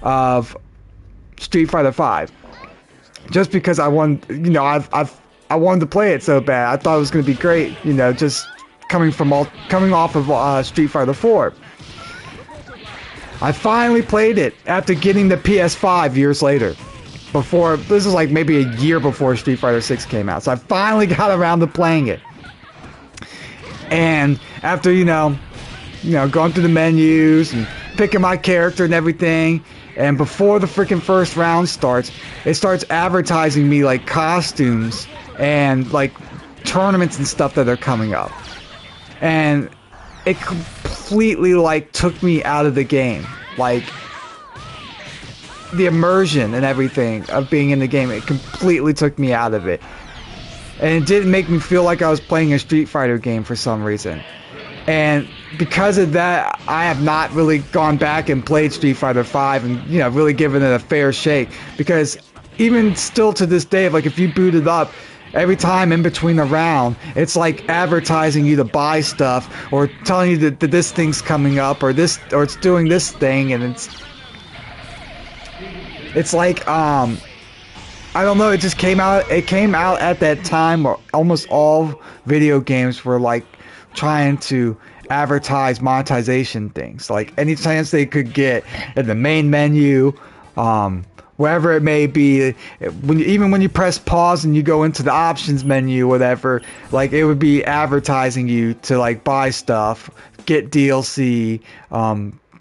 S1: of Street Fighter 5. Just because I wanted, you know, I wanted to play it so bad. I thought it was going to be great, you know, just coming off of Street Fighter 4. I finally played it after getting the PS5 years later. This is like maybe a year before Street Fighter 6 came out. So I finally got around to playing it. And after, you know, going through the menus and picking my character and everything, and before the freaking first round starts, it starts advertising me like costumes and like tournaments and stuff that are coming up. And it completely like took me out of the game. Like, the immersion and everything of being in the game, it completely took me out of it. And it didn't make me feel like I was playing a Street Fighter game for some reason. And because of that, I have not really gone back and played Street Fighter 5 and, you know, really given it a fair shake. Because even still to this day, like, if you boot it up, every time in between a round, it's like advertising you to buy stuff, or telling you that this thing's coming up, or it's doing this thing, and it's like, I I don't know. It just came out. It came out at that time where almost all video games were like trying to advertise monetization things. Like any chance they could get in the main menu, wherever it may be. Even when you press pause and you go into the options menu, whatever, like it would be advertising you to like buy stuff, get DLC,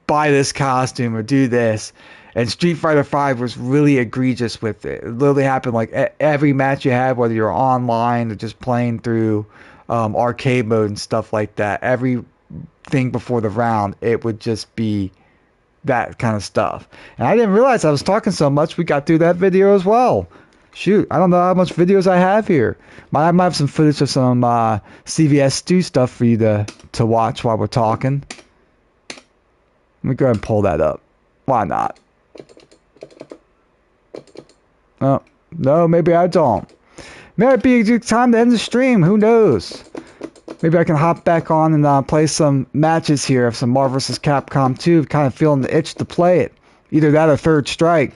S1: buy this costume or do this. And Street Fighter V was really egregious with it. It literally happened like every match you had, whether you're online or just playing through arcade mode and stuff like that. Everything before the round, it would just be that kind of stuff. And I didn't realize I was talking so much. We got through that video as well. Shoot, I don't know how much videos I have here. I might have some footage of some CVS Stew stuff for you to watch while we're talking. Let me go ahead and pull that up. Why not? Oh, no, maybe I don't. Maybe it'd be a good time to end the stream. Who knows? Maybe I can hop back on and play some matches here of some Marvel vs. Capcom 2. Kind of feeling the itch to play it. Either that or Third Strike.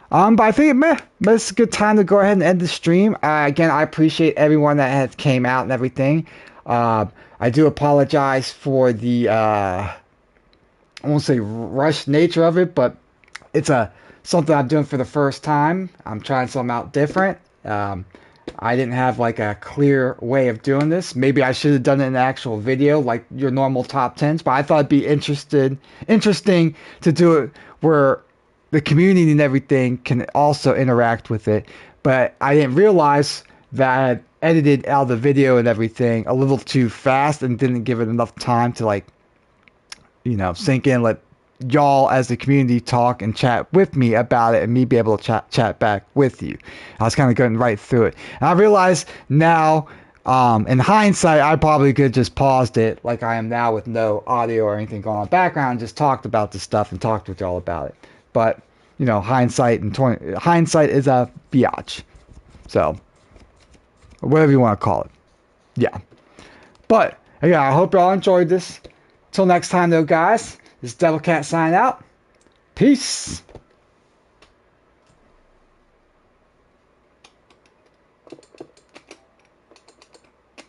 S1: But I think it's a good time to go ahead and end the stream. Again, I appreciate everyone that has came out and everything. I do apologize for the, I won't say rushed nature of it, but it's something I'm doing for the first time. I'm trying something out different. I didn't have like a clear way of doing this. Maybe I should have done it in an actual video, like your normal top 10s. But I thought it'd be interesting to do it where the community and everything can also interact with it. But I didn't realize that I had edited out the video and everything a little too fast and didn't give it enough time to like, sink in, let y'all as the community talk and chat with me about it and me be able to chat back with you. I was kind of going right through it. And I realize now, in hindsight, I probably could have just paused it like I am now with no audio or anything going on in the background and just talked about the stuff and talked with y'all about it. But, hindsight is a biatch. So, whatever you want to call it. Yeah. But, yeah, I hope y'all enjoyed this. Till next time, though, guys. This is DevilCat signing out. Peace.